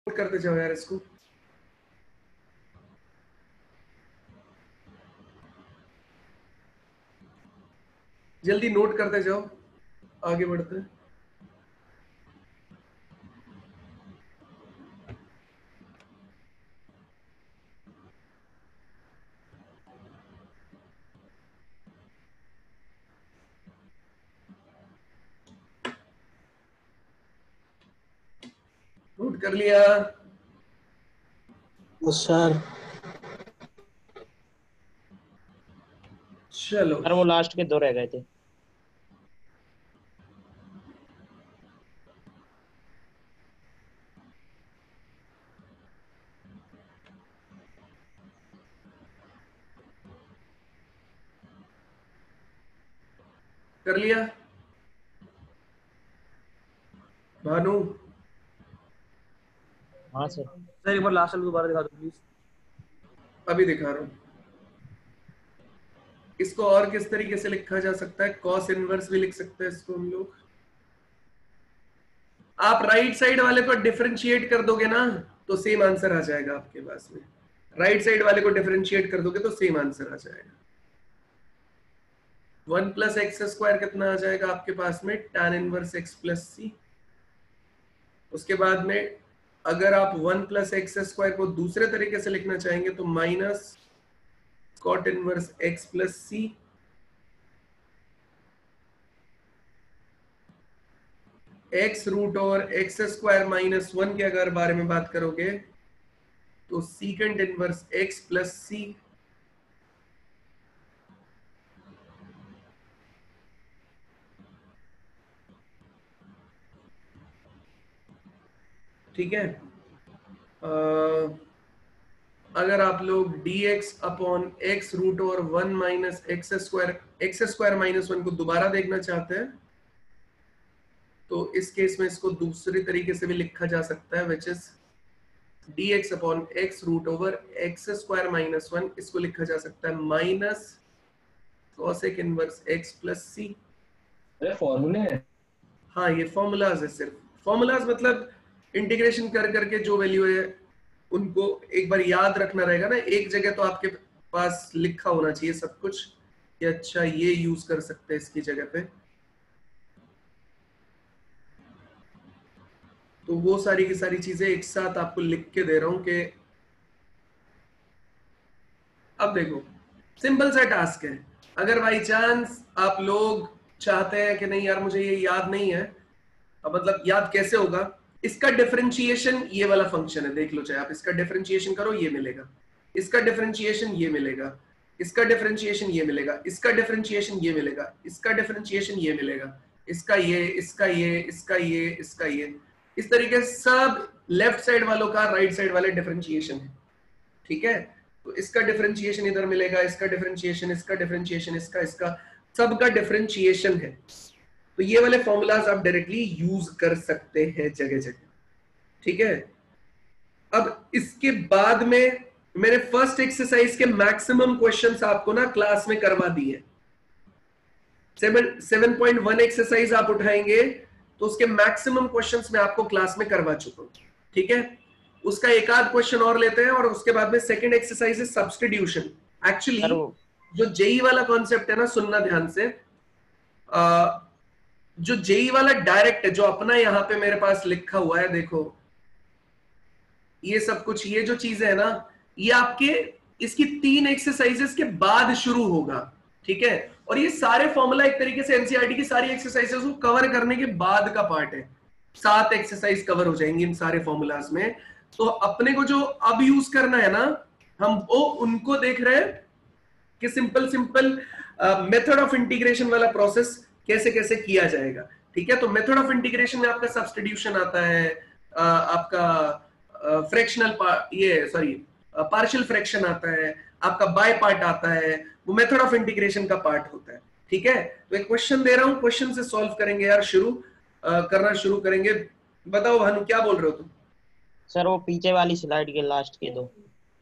Note करते जाओ यार इसको। जल्दी नोट करते जाओ, आगे बढ़ते हैं। नोट कर लिया? सर चलो सर वो लास्ट के 2 रह गए थे। कर लिया भानु? हाँ सर। सर एक बार लास्ट वाला दोबारा दिखा दो प्लीज। अभी दिखा रहा हूं। इसको और किस तरीके से लिखा जा सकता है? कॉस इनवर्स भी लिख सकते हैं इसको हम लोग। आप राइट साइड वाले को डिफरेंशिएट कर दोगे ना तो सेम आंसर आ जाएगा आपके पास में। राइट साइड वाले को डिफरेंशिएट कर दोगे तो सेम आंसर आ जाएगा। 1 प्लस एक्स स्क्वायर कितना आ जाएगा आपके पास में? tan इनवर्स x प्लस सी। उसके बाद में अगर आप 1 प्लस एक्स स्क्वायर को दूसरे तरीके से लिखना चाहेंगे तो minus cot inverse x plus C. X root और एक्स स्क्वायर माइनस 1 के अगर बारे में बात करोगे तो secant inverse x plus C. ठीक है। अगर आप लोग dx अपॉन x रूट और 1 माइनस एक्स स्क्वायर माइनस 1 को दोबारा देखना चाहते हैं तो इस केस में इसको दूसरे तरीके से भी लिखा जा सकता है, which is dx upon x root over x square minus 1। इसको लिखा जा सकता है minus cosec inverse x plus C. अरे फॉर्मूले हैं। हाँ ये फॉर्मूलाज है, सिर्फ फॉर्मूलाज मतलब इंटीग्रेशन कर करके जो वैल्यू है उनको एक बार याद रखना रहेगा ना। एक जगह तो आपके पास लिखा होना चाहिए सब कुछ कि अच्छा ये यूज कर सकते हैं इसकी जगह पे। तो वो सारी की सारी चीजें एक साथ आपको लिख के दे रहा हूं कि अब देखो सिंपल सा टास्क है। अगर बाई चांस आप लोग चाहते हैं कि नहीं यार मुझे ये याद नहीं है, अब मतलब याद कैसे होगा? इसका डिफरेंशिएशन ये वाला फंक्शन है, देख लो चाहे आप इसका डिफरेंशिएशन करो ये मिलेगा, इसका डिफरेंशिएशन ये मिलेगा, इसका डिफरेंशिएशन ये मिलेगा, इसका डिफरेंशिएशन ये मिलेगा, इसका डिफरेंशिएशन ये मिलेगा, इसका ये, इसका ये, इसका ये, इसका ये, इस तरीके से सब लेफ्ट साइड वालों का राइट साइड वाले डिफरेंशिएशन है। ठीक है, तो इसका डिफरेंशिएशन इधर मिलेगा, इसका डिफरेंशिएशन, इसका डिफरेंशिएशन, इसका इसका सबका डिफरेंशिएशन है। तो ये वाले फॉर्मूलाज आप डायरेक्टली यूज कर सकते हैं जगह जगह। ठीक है, अब इसके बाद में मैंने फर्स्ट एक्सरसाइज के मैक्सिमम क्वेश्चंस आपको ना क्लास में करवा दिए। 7.1 एक्सरसाइज आप उठाएंगे तो उसके मैक्सिमम क्वेश्चंस मैं आपको क्लास में करवा चुका हूं। ठीक है, उसका एक आध क्वेश्चन और लेते हैं और उसके बाद में सेकंड एक्सरसाइज है सब्स्टिट्यूशन। एक्चुअली जो जेई वाला कॉन्सेप्ट है ना, सुनना ध्यान से, जो जेई वाला डायरेक्ट है, जो अपना यहां पे मेरे पास लिखा हुआ है, देखो ये सब कुछ, ये जो चीजें है ना, ये आपके इसकी 3 एक्सरसाइजेस के बाद शुरू होगा। ठीक है, और ये सारे फॉर्मूला एक तरीके से एनसीईआरटी की सारी एक्सरसाइजेस को कवर करने के बाद का पार्ट है। 7 एक्सरसाइज कवर हो जाएंगी इन सारे फॉर्मूलाज में। तो अपने को जो अब यूज करना है ना, हम वो उनको देख रहे हैं कि simple simple method of integration वाला प्रोसेस कैसे कैसे किया जाएगा। ठीक है, तो मेथड ऑफ इंटीग्रेशन में आपका सब्स्टिट्यूशन आता है, आपका फ्रैक्शनल ये सॉरी पार्शियल फ्रैक्शन आता है, आपका बाय पार्ट आता है, वो मेथड ऑफ इंटीग्रेशन का पार्ट होता है। ठीक है, तो एक क्वेश्चन दे रहा हूं, क्वेश्चन से सॉल्व करेंगे यार, करना शुरू करेंगे। बताओ भानु क्या बोल रहे हो तुम? सर वो पीछे वाली स्लाइड के लास्ट के 2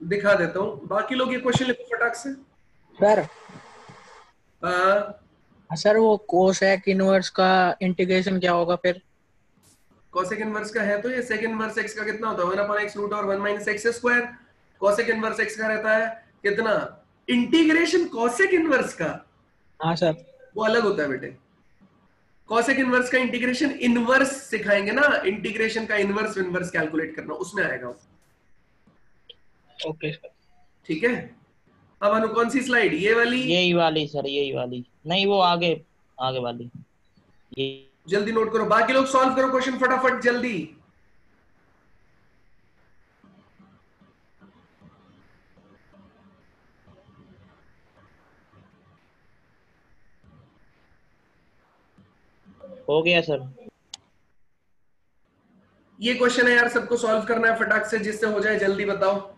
दिखा देता हूं, बाकी लोग ये क्वेश्चन लिखो फटाक से। सर आ, सर वो कोसेक इनवर्स का इंटीग्रेशन क्या होगा फिर? cosec इनवर्स का है तो ये sec इनवर्स x का कितना होता है 1/x रूट और 1 minus x square. cosec inverse x का रहता है कितना, इंटीग्रेशन cosec इनवर्स का हाँ सर। वो अलग होता है बेटे। cosec इनवर्स का इंटीग्रेशन इनवर्स सिखाएंगे ना, इंटीग्रेशन का इनवर्स इनवर्स कैलकुलेट करना, उसमें आएगा वो। Okay sir. ठीक है। अब अनु कौन सी स्लाइड, ये वाली? यही वाली सर, यही वाली नहीं, वो आगे आगे वाली। ये जल्दी नोट करो, बाकी लोग सॉल्व करो क्वेश्चन फटाफट जल्दी। हो गया सर। ये क्वेश्चन है यार, सबको सॉल्व करना है फटाक से, जिससे हो जाए जल्दी बताओ।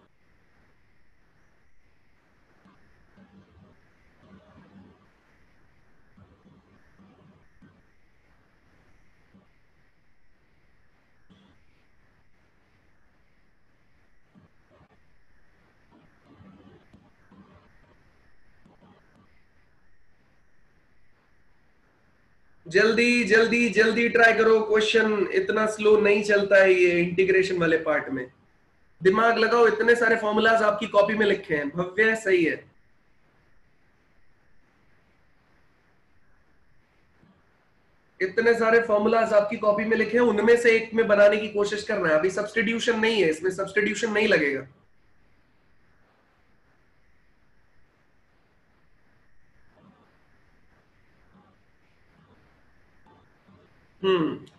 जल्दी जल्दी जल्दी ट्राई करो, क्वेश्चन इतना स्लो नहीं चलता है ये इंटीग्रेशन वाले पार्ट में। दिमाग लगाओ, इतने सारे फॉर्मूलाज आपकी कॉपी में लिखे हैं। भव्य सही है। इतने सारे फॉर्मूलाज आपकी कॉपी में लिखे हैं, उनमें से एक में बनाने की कोशिश करना है। अभी सब्स्टिट्यूशन नहीं है इसमें, सब्स्टिट्यूशन नहीं लगेगा।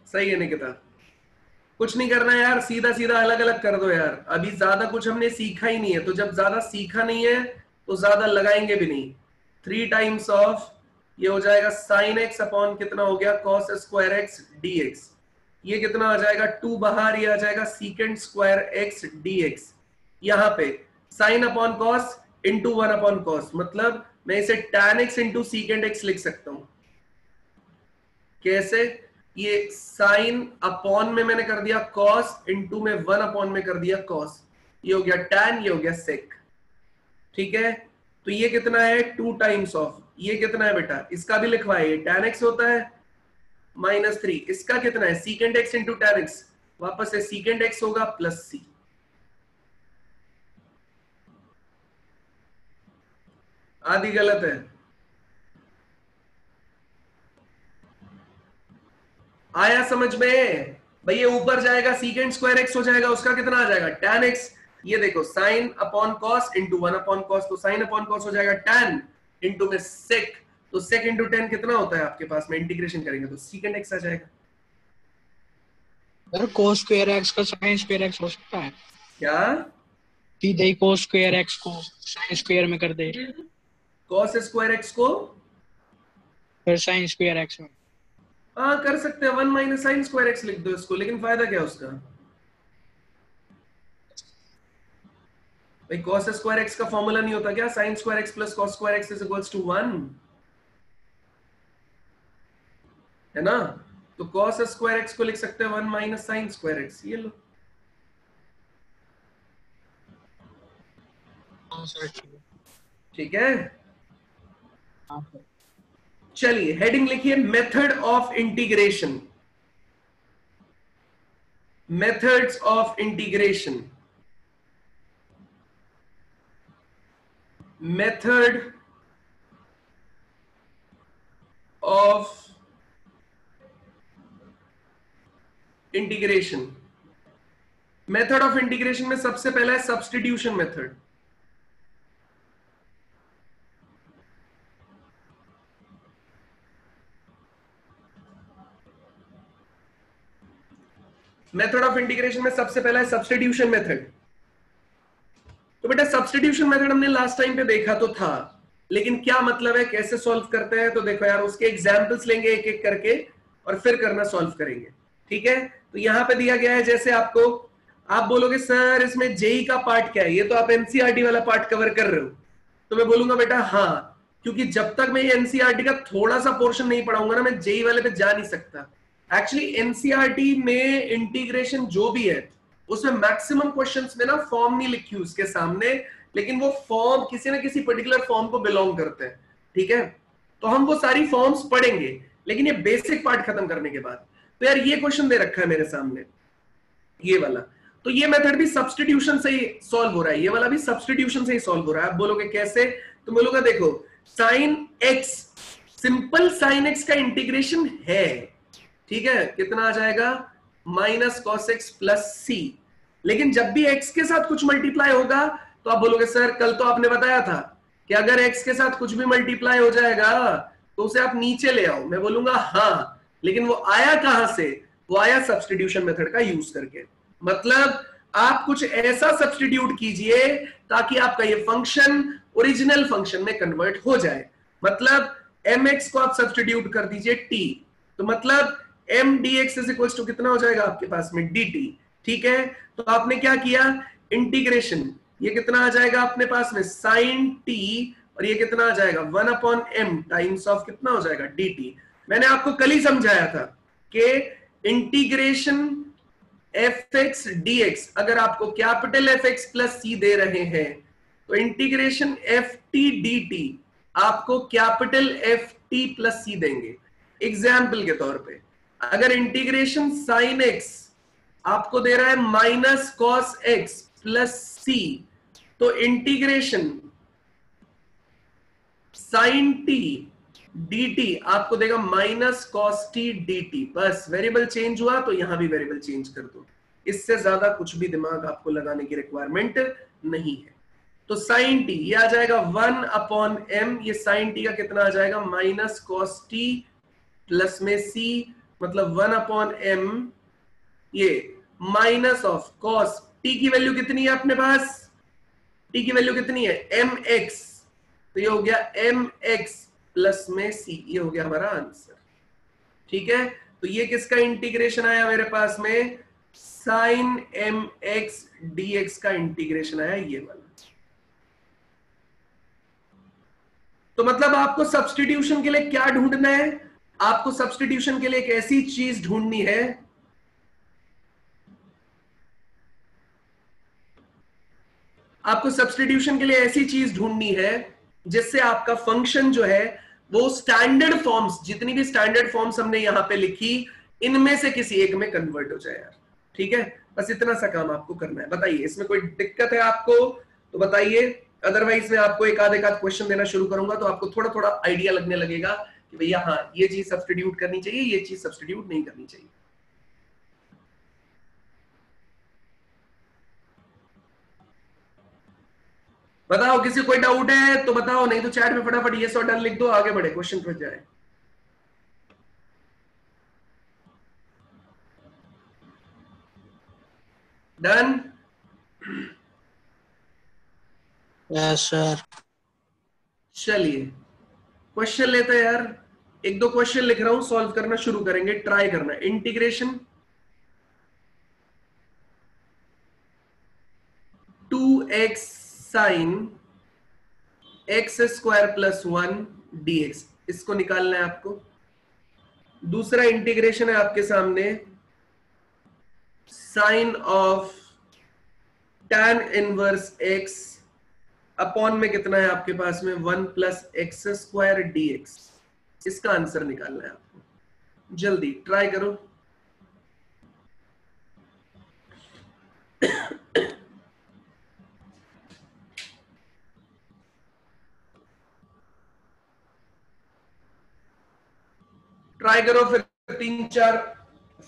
सही है निकिता। कुछ नहीं करना है यार, सीधा सीधा अलग अलग कर दो यार। अभी ज्यादा कुछ हमने सीखा ही नहीं है, तो जब ज्यादा सीखा नहीं है तो ज्यादा लगाएंगे भी नहीं। 3 टाइम्स ऑफ ये हो जाएगा साइन एक्स अपॉन कितना हो गया cos square x d x. ये कितना आ जाएगा 2 बाहर, ये आ जाएगा secant square x d x. यहाँ पे sine upon cos into 1 upon cos, मतलब मैं इसे tan एक्स इंटू सीकेंड एक्स लिख सकता हूं। कैसे? ये साइन अपॉन में मैंने कर दिया कॉस, इंटू में 1 अपॉन में कर दिया कॉस। ये हो गया tan, ये हो गया सेक। ठीक है, तो ये कितना है 2 टाइम्स ऑफ, ये कितना है बेटा, इसका भी लिखवाए, ये tan x होता है -3, इसका कितना है सीकेंड x इंटू tan x, वापस से सीकेंड x होगा प्लस c। आदि गलत है। आया समझ में भाई? ये ऊपर जाएगा सीकेंड स्क्वायर एक्स हो जाएगा, उसका कितना आ जाएगा tan x। ये देखो sine upon cos into 1 upon cos, तो साइन अपॉन कॉस हो जाएगा tan इंटू में सेक, तो सेक इंटू tan कितना होता है आपके पास में, इंटीग्रेशन करेंगे तो सीकेंड x आ जाएगा। सर cos स्क्वायर x का sin स्क्वायर x हो सकता है क्या? सीधे ही cos स्क्वायर x को sin स्क्वायर में कर दे, cos स्क्वायर x को फिर sin स्क्वायर x में। हाँ कर सकते हैं, 1 माइनस साइन स्क्वायर x लिख दो इसको, लेकिन फायदा क्या उसका भाई? cos स्क्वायर x का फॉर्मूला नहीं होता क्या, sin square x plus cos square x is equals to 1, है ना? तो cos स्क्वायर x को लिख सकते हैं 1 माइनस साइन स्क्वायर x। ये लो। हाँ सर ठीक है, हाँ सर। चलिए हेडिंग लिखिए method of integration. Methods of integration. Method of integration. Method of integration में सबसे पहला है substitution method. Method of integration में सबसे पहला है सब्स्टिट्यूशन मेथड। तो बेटा सब्स्टिट्यूशन मेथड हमने लास्ट टाइम पे देखा तो था, लेकिन क्या मतलब है, कैसे सॉल्व करते हैं, तो देखो यार उसके एग्जांपल्स लेंगे एक एक करके और फिर करना सॉल्व करेंगे। ठीक है, तो यहां पे दिया गया है, जैसे आपको, आप बोलोगे सर इसमें जेई का पार्ट क्या है, ये तो आप एनसीईआरटी वाला पार्ट कवर कर रहे हो, तो मैं बोलूंगा बेटा हाँ, क्योंकि जब तक मैं ये एनसीईआरटी का थोड़ा सा पोर्शन नहीं पढ़ाऊंगा ना, मैं जेई वाले पे जा नहीं सकता। एक्चुअली एनसीईआरटी में इंटीग्रेशन जो भी है उसमें मैक्सिमम क्वेश्चंस में ना फॉर्म नहीं लिखी उसके सामने, लेकिन वो फॉर्म किसी ना किसी पर्टिकुलर फॉर्म को बिलोंग करते हैं। ठीक है, तो हम वो सारी फॉर्म्स पढ़ेंगे, लेकिन ये बेसिक पार्ट खत्म करने के बाद। तो यार ये क्वेश्चन दे रखा है मेरे सामने, ये वाला, तो ये मेथड भी सब्स्टिट्यूशन से ही सॉल्व हो रहा है, ये वाला भी सब्स्टिट्यूशन से ही सॉल्व हो रहा है। आप बोलोगे कैसे, तो बोलोगे देखो sine x, simple sine x का इंटीग्रेशन है, ठीक है, कितना आ जाएगा माइनस कॉस एक्स प्लस सी, लेकिन जब भी एक्स के साथ कुछ मल्टीप्लाई होगा तो आप बोलोगे सर कल तो आपने बताया था कि अगर एक्स के साथ कुछ भी मल्टीप्लाई हो जाएगा तो उसे आप नीचे ले आओ। मैं बोलूंगा हाँ, लेकिन वो आया कहां से, वो आया सब्स्टिट्यूशन मेथड का यूज करके। मतलब आप कुछ ऐसा सब्स्टिट्यूट कीजिए ताकि आपका ये फंक्शन ओरिजिनल फंक्शन में कन्वर्ट हो जाए। मतलब mx को आप सब्स्टिट्यूट कर दीजिए t, तो मतलब m dx is equal to कितना हो जाएगा आपके पास में dt, ठीक है। तो आपने क्या किया, इंटीग्रेशन, ये कितना आ जाएगा अपने पास में sin t, और ये कितना आ जाएगा 1/m टाइम्स ऑफ कितना हो जाएगा dt। मैंने आपको कल ही समझाया था कि इंटीग्रेशन fx dx, अगर आपको कैपिटल fx प्लस c दे रहे हैं तो इंटीग्रेशन ft dt आपको कैपिटल ft प्लस c देंगे। एग्जाम्पल के तौर पे अगर इंटीग्रेशन साइन x आपको दे रहा है minus cos x plus c, तो इंटीग्रेशन साइन t dt आपको देगा माइनस कॉस t dt। बस वेरिएबल चेंज हुआ तो यहां भी वेरिएबल चेंज कर दो, इससे ज्यादा कुछ भी दिमाग आपको लगाने की रिक्वायरमेंट नहीं है। तो साइन t ये आ जाएगा 1/m, ये साइन t का कितना आ जाएगा माइनस कॉस t प्लस में c, मतलब 1/m, ये माइनस ऑफ कॉस t की वैल्यू कितनी है अपने पास, t की वैल्यू कितनी है mx, तो ये हो गया mx प्लस में c, ये हो गया हमारा आंसर, ठीक है। तो ये किसका इंटीग्रेशन आया मेरे पास में, साइन mx dx का इंटीग्रेशन आया, ये वाला। तो मतलब आपको सब्स्टिट्यूशन के लिए क्या ढूंढना है, आपको सब्स्टिट्यूशन के लिए एक ऐसी चीज ढूंढनी है आपको सब्स्टिट्यूशन के लिए ऐसी चीज ढूंढनी है जिससे आपका फंक्शन जो है वो स्टैंडर्ड फॉर्म्स, जितनी भी स्टैंडर्ड फॉर्म्स हमने यहां पे लिखी, इनमें से किसी एक में कन्वर्ट हो जाए यार, ठीक है। बस इतना सा काम आपको करना है। बताइए इसमें कोई दिक्कत है आपको तो बताइए, अदरवाइज मैं आपको एक आध क्वेश्चन देना शुरू करूंगा तो आपको थोड़ा थोड़ा आइडिया लगने लगेगा कि भैया हाँ ये चीज सब्स्टिट्यूट करनी चाहिए, ये चीज सब्स्टिट्यूट नहीं करनी चाहिए। बताओ किसी कोई डाउट है तो बताओ, नहीं तो चैट में फटाफट ये डन लिख दो, आगे बढ़े क्वेश्चन पर जाए। डन? Yes sir. चलिए क्वेश्चन लेते हैं यार, एक दो क्वेश्चन लिख रहा हूं, सॉल्व करना शुरू करेंगे, ट्राई करना। Integration 2x sine x square plus 1 dx, इसको निकालना है आपको। दूसरा इंटीग्रेशन है आपके सामने sine of tan inverse x upon में कितना है आपके पास में 1 प्लस एक्स स्क्वायर dx, इसका आंसर निकालना है आपको। जल्दी ट्राई करो। ट्राई करो, फिर 3-4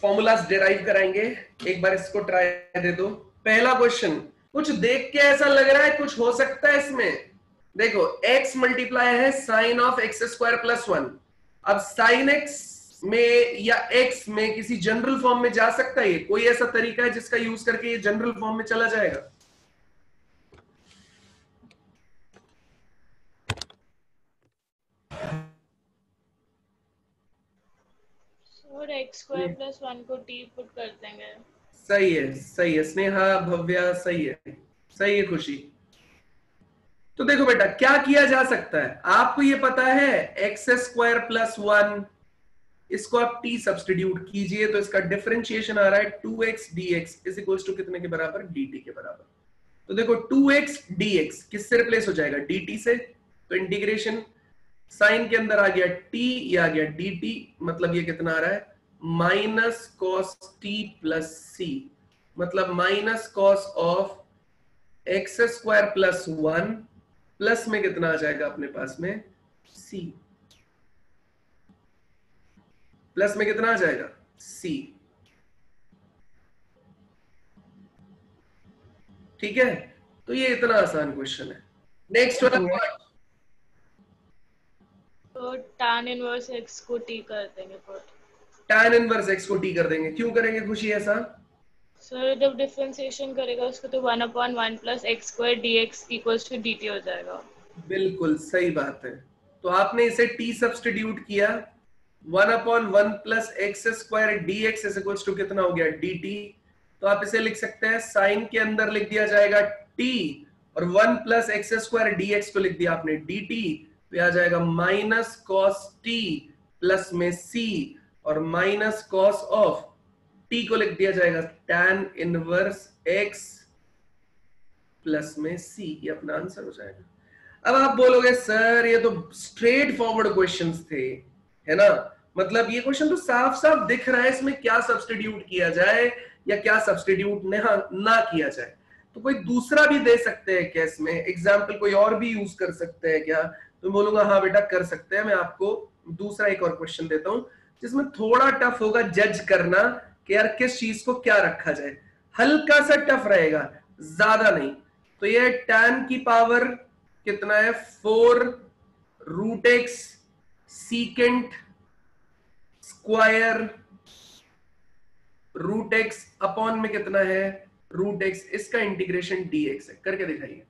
फॉर्मूलाज डिराइव कराएंगे। एक बार इसको ट्राई दे दो। पहला क्वेश्चन, कुछ देख के ऐसा लग रहा है कुछ हो सकता है इसमें। देखो x मल्टीप्लाई है sine of X square plus 1। अब साइन x में या x में किसी जनरल फॉर्म में जा सकता है, कोई ऐसा तरीका है जिसका यूज करके ये जनरल फॉर्म में चला जाएगा? और x स्क्वायर प्लस 1 को t पुट कर देंगे। सही है, सही है स्नेहा, भव्या, सही है, सही है खुशी। तो देखो बेटा क्या किया जा सकता है, आपको ये पता है एक्स स्क्वायर प्लस 1, इसको आप t सब्स्टिट्यूट कीजिए तो इसका डिफरेंशिएशन आ रहा है 2x dx is equal to कितने के बराबर, dt के बराबर। तो देखो 2x dx किससे रिप्लेस हो जाएगा, dt से। तो इंटीग्रेशन साइन के अंदर आ गया t, ये आ गया dt, मतलब ये कितना आ रहा है माइनस कॉस टी प्लस सी, मतलब minus cos of X square plus 1 plus में कितना आ जाएगा अपने पास में सी, प्लस में कितना आ जाएगा सी। ठीक है, तो ये इतना आसान क्वेश्चन है। नेक्स्ट वाला, तो tan इनवर्स x को t कर देंगे पुट। tan इनवर्स x को t कर देंगे, क्यों करेंगे खुशी ऐसा? सर जब डिफरेंशिएशन करेगा उसको तो 1/1 plus x square dx equals to dt हो जाएगा। बिल्कुल सही बात है। तो आपने इसे t सब्स्टिट्यूट किया, 1/1 plus x square dx is equals to कितना हो गया dt। तो आप इसे लिख सकते हैं साइन के अंदर लिख दिया जाएगा t और 1 प्लस एक्स स्क्वायर dx को लिख दिया आपने dt, तो आ जाएगा माइनस कॉस t प्लस में c और माइनस कॉस ऑफ t को लिख दिया जाएगा tan इनवर्स x प्लस में c। ये अपना आंसर हो जाएगा। अब आप बोलोगे सर ये तो स्ट्रेट फॉरवर्ड क्वेश्चंस थे, है ना, मतलब ये क्वेश्चन तो साफ साफ दिख रहा है इसमें क्या सब्स्टिट्यूट किया जाए या क्या सब्स्टिट्यूट ना किया जाए। तो कोई दूसरा भी दे सकते हैं क्या इसमें एग्जाम्पल, कोई और भी यूज कर सकते हैं क्या? तो बोलूंगा हाँ बेटा कर सकते हैं। मैं आपको दूसरा एक और क्वेश्चन देता हूं जिसमें थोड़ा टफ होगा जज करना कि यार किस चीज को क्या रखा जाए, हल्का सा टफ रहेगा, ज्यादा नहीं। तो ये tan की पावर कितना है 4 root x secant square root x upon में कितना है रूट एक्स, इसका इंटीग्रेशन dx है, करके दिखाइए।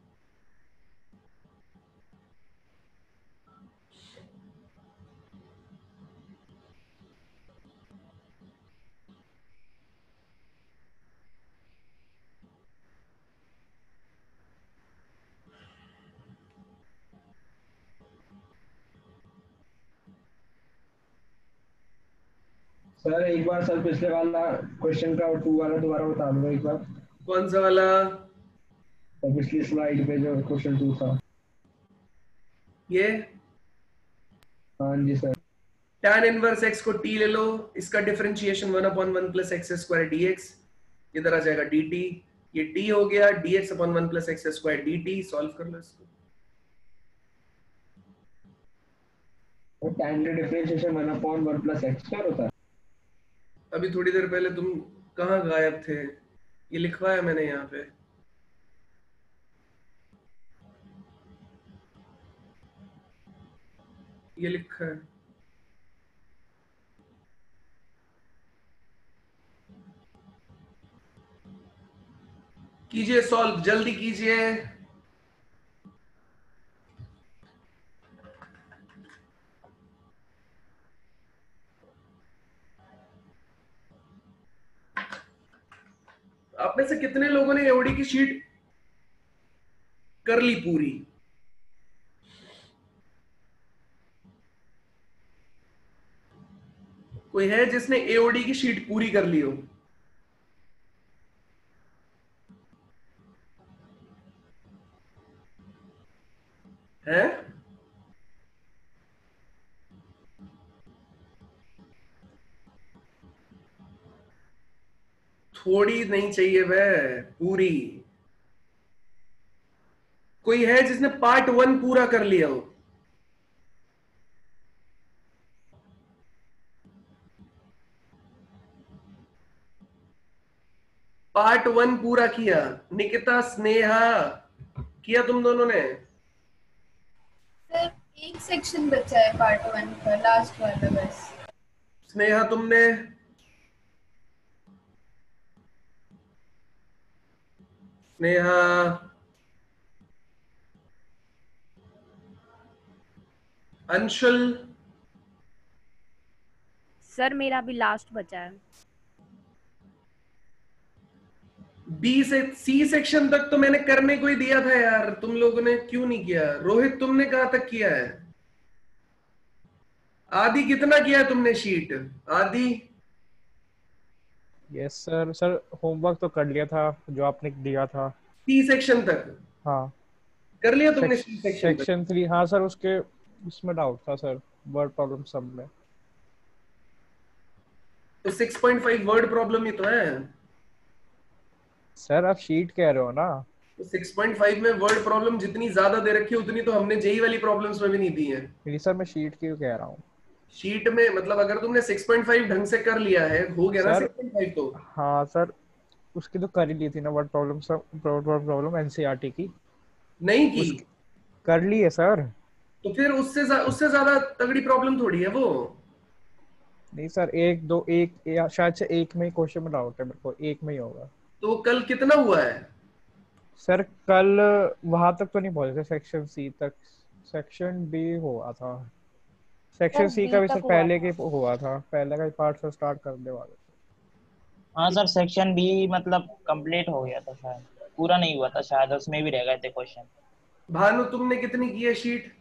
सर एक बार सर पिछले वाला क्वेश्चन का 2 वाला दोबारा बता दो एक बार। कौन सा वाला? तो पिछली स्लाइड पे जो क्वेश्चन 2 था। ये हाँ जी सर। tan इनवर्स x को t ले लो, इसका differentiation 1/1 plus x square dx, इधर आ जाएगा dt, ये t हो गया dx/1 plus x square dt। Solve कर लो इसको। और tan का डिफरेंशिएशन 1/1 प्लस एक्स स्क्वायर होता है। अभी थोड़ी देर पहले तुम कहाँ गायब थे? ये लिखवाया मैंने यहाँ पे। ये लिखा है, कीजिए सॉल्व, जल्दी कीजिए। आप में से कितने लोगों ने एओडी की शीट कर ली पूरी? कोई है जिसने एओडी की शीट पूरी कर ली हो? है? थोड़ी नहीं चाहिए वह, पूरी। कोई है जिसने पार्ट 1 पूरा कर लिया हो? पार्ट 1 पूरा किया? निकिता, स्नेहा, किया तुम दोनों ने? सर एक सेक्शन बचा है पार्ट 1 का, लास्ट वाला बस। स्नेहा तुमने? स्नेहा, अंशुल? सर मेरा भी लास्ट बचा है। बी से सी सेक्शन तक तो मैंने करने को ही दिया था यार, तुम लोगों ने क्यों नहीं किया? रोहित तुमने कहां तक किया है? आदि कितना किया है तुमने शीट? आदि? Yes sir. सर होमवर्क तो कर लिया था जो आपने दिया था। सी सेक्शन तक? हाँ कर लिया तुमने सी सेक्शन तक? सेक्शन 3 हाँ सर, उसके उसमें डाउट था सर, वर्ड प्रॉब्लम सब में। तो 6.5 वर्ड प्रॉब्लम ही तो है। सर आप शीट कह रहे हो ना? तो 6.5 में वर्ड प्रॉब्लम जितनी ज्यादा दे रखी है उतनी तो हमने जेई वाली प्रॉब्लम्स में भी नहीं दी है। नहीं सर, मैं शीट क्यों कह रहा हूँ। शीट में मतलब अगर तुमने 6.5 ढंग से कर लिया है, हो गया ना सर 6.5 तो। हाँ सर, उसकी तो कर ही ली थी ना word problem, sir problem NCERT की नहीं की कर ली है सर। तो फिर उससे ज्यादा तगड़ी प्रॉब्लम थोड़ी है वो। नहीं सर, एक दो एक शायद से एक में ही क्वेश्चन में डाउट है मेरे को, एक में ही होगा। तो कल कितना हुआ है? सर कल वहां तक तो नहीं पहुंचे थे, सेक्शन सी तक। सेक्शन बी हुआ था, सेक्शन सी का भी सर पहले के हुआ था, पहले का पार्ट से स्टार्ट करने वाले थे। हाँ सर, सेक्शन बी मतलब कंप्लीट हो गया था शायद, पूरा नहीं हुआ था शायद, उसमें भी रह गए थे क्वेश्चन। भानु तुमने कितनी की है शीट?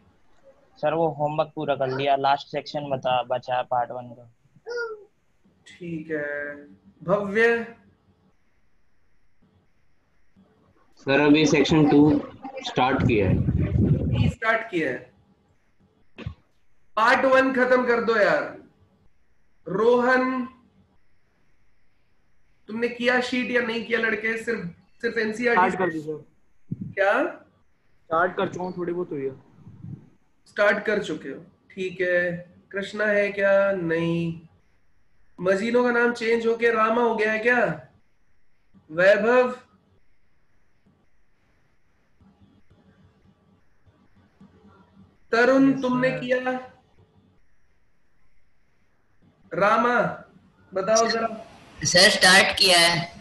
सर वो होमवर्क पूरा कर लिया, लास्ट सेक्शन बचा पार्ट 1 का। ठीक है। भव्य? सर अभी सेक्शन 2 स्टार्ट किया है। स्टार्ट किया है। पार्ट 1 खत्म कर दो यार। रोहन तुमने किया शीट या नहीं किया लड़के? सिर्फ एनसीईआरटी स्टार्ट कर दी सर। क्या स्टार्ट कर चुका हूँ, थोड़ी बहुत हुई है। स्टार्ट कर चुके हो? ठीक है। कृष्णा है क्या? नहीं। मजीनों का नाम चेंज होके रामा हो गया है क्या? वैभव? तरुण तुमने किया? रामा बताओ जरा। सर स्टार्ट किया है।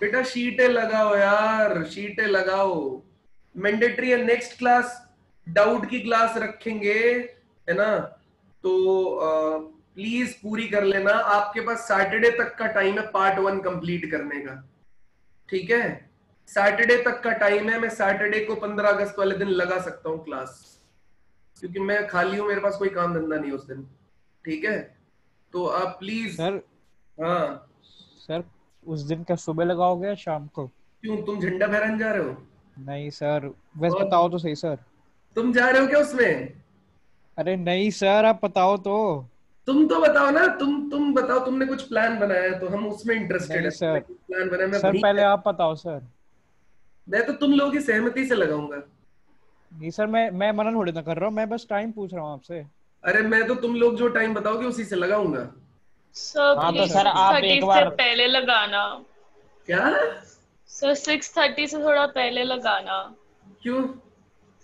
बेटा शीटें लगाओ यार, शीटें लगाओ। मैंडेटरी है। नेक्स्ट क्लास डाउट की क्लास रखेंगे, है ना? तो प्लीज पूरी कर लेना। आपके पास सैटरडे तक का टाइम है पार्ट 1 कंप्लीट करने का, ठीक है? सैटरडे तक का टाइम है। मैं सैटरडे को 15 अगस्त वाले दिन लगा सकता हूँ क्लास, क्योंकि मैं खाली हूँ, मेरे पास कोई काम धंधा नहीं उस दिन, ठीक है? तो आप प्लीज। सर हाँ सर, उस दिन क्या सुबह लगाओगे या शाम को? क्यों, तुम झंडा फहराने जा रहे हो? नहीं सर, वैसे बताओ तो सही सर। तुम जा रहे हो क्या उसमें? अरे नहीं सर, आप बताओ तो। तुम तो बताओ ना, तुम बताओ, तुमने कुछ प्लान बनाया है तो हम उसमें इंटरेस्टेड है। सर प्लान बनाया मैं सर, पहले आप बताओ सर। मैं तो तुम लोगों की सहमति से लगाऊंगा। नहीं सर, मैं मना थोड़ी ना कर रहा हूँ, मैं बस टाइम पूछ रहा हूँ आपसे। अरे मैं तो तुम लोग जो टाइम बताओगे उसी से लगाऊंगा। सर हाँ तो प्लीज सर आप 6:30 एक बार से पहले लगाना। क्या सर 6:30 से थोड़ा पहले लगाना। क्यों?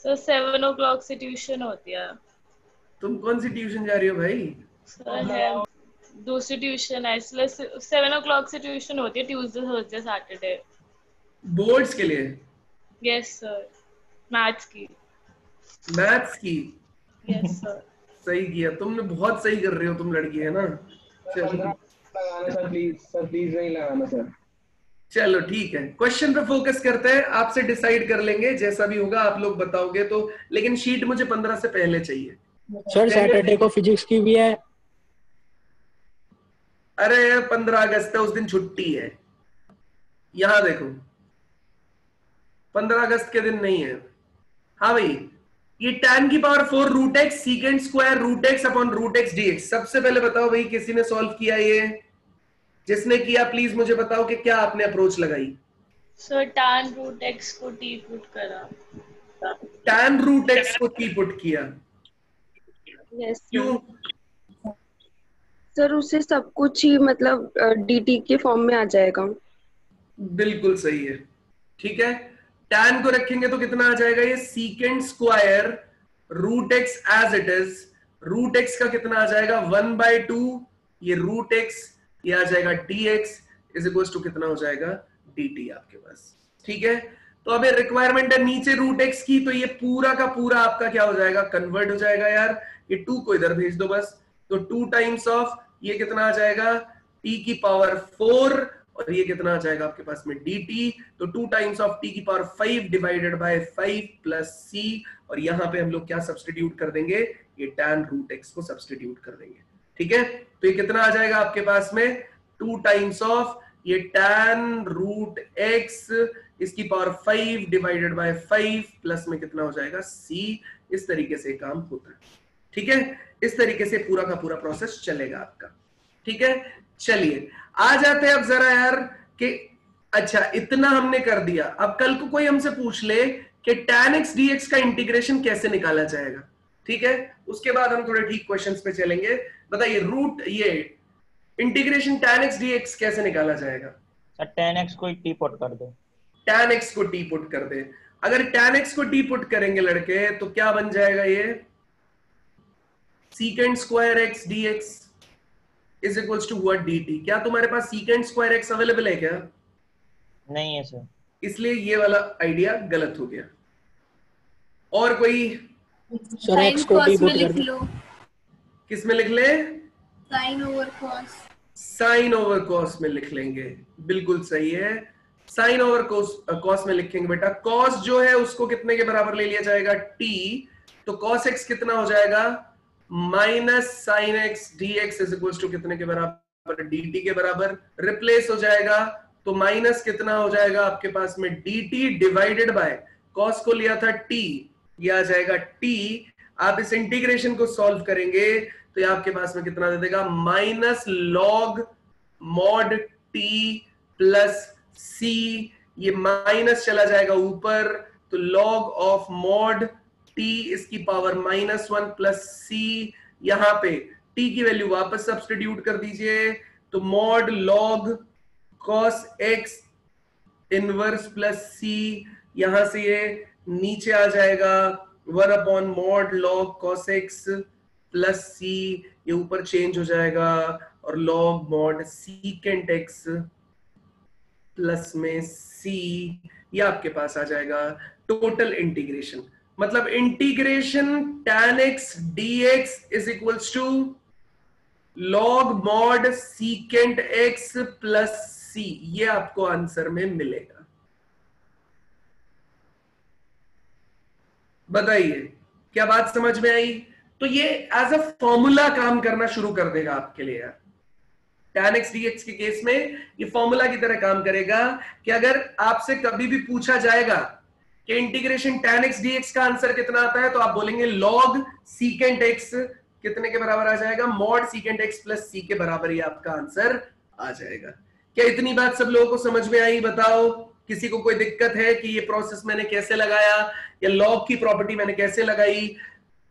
सर 7 o'clock से ट्यूशन होती है। तुम कौन सी ट्यूशन जा रही हो भाई? सर है दूसरी ट्यूशन है, इसलिए 7 o'clock से ट्यूशन होती है, ट्यूसडे थर्सडे सैटरडे। बोर्ड्स के लिए? यस सर, मैथ्स की। मैथ्स की? Yes sir. सही किया तुमने, बहुत सही कर रही हो तुम लड़की, है ना? लगाना सर, प्लीज नहीं लगाना सर। चलो ठीक है, क्वेश्चन पे फोकस करते हैं। आपसे डिसाइड कर लेंगे, जैसा भी होगा आप लोग बताओगे तो। लेकिन शीट मुझे 15 से पहले चाहिए। सर सैटरडे को फिजिक्स की भी है। अरे 15 अगस्त है, उस दिन छुट्टी है। यहां देखो, 15 अगस्त के दिन नहीं है। हाँ भाई, ये tan की power 4 root x secant square root x upon root x dx. सबसे पहले बताओ भाई, किसी ने सॉल्व किया ये? जिसने किया प्लीज मुझे बताओ कि क्या आपने अप्रोच लगाई। सर tan रूट x को t पुट करा। tan रूट एक्स को t पुट किया? यस क्यों? सर, उससे सब कुछ ही मतलब dt के फॉर्म में आ जाएगा। बिल्कुल सही है, ठीक है। tan को रखेंगे तो कितना आ जाएगा? ये secant square root x as it is. Root x का कितना आ जाएगा? 1/2। ये रूट एक्स, ये आ जाएगा dx इज इक्वल टू कितना हो जाएगा? dt आपके पास, ठीक है। तो अब ये रिक्वायरमेंट है नीचे रूट एक्स की, तो ये पूरा का पूरा आपका क्या हो जाएगा? कन्वर्ट हो जाएगा यार। ये 2 को इधर भेज दो बस। तो 2 टाइम्स ऑफ ये कितना आ जाएगा? t की पावर 4, और ये कितना आ जाएगा आपके पास में? dt। तो 2 टाइम्स ऑफ t की power 5 divided by 5 plus c, और यहां पे हम लोग क्या सब्स्टिट्यूट कर देंगे? ये tan रूट x को सब्स्टिट्यूट कर देंगे, ठीक है। तो ये कितना आ जाएगा आपके पास में? 2 टाइम्स ऑफ ये tan रूट x इसकी पावर 5 डिवाइडेड बाय 5 प्लस में कितना हो जाएगा? c। इस तरीके से काम होता है, ठीक है। इस तरीके से पूरा का पूरा प्रोसेस चलेगा आपका, ठीक है, चलिए आ जाते हैं अब जरा यार कि अच्छा इतना हमने कर दिया, अब कल को कोई हमसे पूछ ले कि tan x dx का इंटीग्रेशन कैसे निकाला जाएगा, ठीक है, उसके बाद हम थोड़े ठीक क्वेश्चंस पे चलेंगे। बताइए रूट ये इंटीग्रेशन tan x dx कैसे निकाला जाएगा? सर tan x को टी पुट कर दो। tan x को टी पुट कर दे, अगर tan x को टी पुट करेंगे लड़के तो क्या बन जाएगा, ये secant square x dx is equals to what dt। क्या तुम्हारे पास secant square x अवेलेबल है क्या? नहीं है सर, इसलिए ये वाला आइडिया गलत हो गया। और कोई? सर x को टी पुट कर दो। किस में लिख ले? Sine over cos. Sine over cos में लिख लेंगे, बिल्कुल सही है, साइन ओवर कॉस में लिखेंगे बेटा। कॉस जो है उसको कितने के बराबर ले लिया जाएगा? t, तो cos x कितना हो जाएगा? Minus sine x d x is equal to कितने के बराबर? dt के बराबर। रिप्लेस हो जाएगा तो माइनस कितना हो जाएगा आपके पास में? dt डिवाइडेड बाय cos को लिया था t, ये आ जाएगा t। आप इस इंटीग्रेशन को सॉल्व करेंगे तो ये आपके पास में कितना दे देगा? Minus log mod t plus c, ये माइनस चला जाएगा ऊपर तो लॉग ऑफ मॉड t इसकी पावर -1 प्लस c, यहां पे t की वैल्यू वापस सब्स्टिट्यूट कर दीजिए तो mod log cos x inverse plus c, यहां से ये नीचे आ जाएगा 1 upon mod log cos x plus c, ये ऊपर चेंज हो जाएगा और log mod secant x plus में c, ये आपके पास आ जाएगा टोटल इंटीग्रेशन। मतलब integration tan x dx is equals to log mod secant x plus c, ये आपको आंसर में मिलेगा। बताइए क्या बात समझ में आई? तो ये एज अ फॉर्मूला काम करना शुरू कर देगा आपके लिए यार। tan x dx के केस में ये फॉर्मूला की तरह काम करेगा कि अगर आपसे कभी भी पूछा जाएगा कि इंटीग्रेशन tan x dx का आंसर कितना आता है तो आप बोलेंगे log secant x कितने के बराबर आ जाएगा? mod secant x plus c के बराबर ही आपका आंसर आ जाएगा। क्या इतनी बात सब लोगों को समझ में आई? बताओ किसी को कोई दिक्कत है कि ये प्रोसेस मैंने कैसे लगाया या लॉग की प्रॉपर्टी मैंने कैसे लगाई?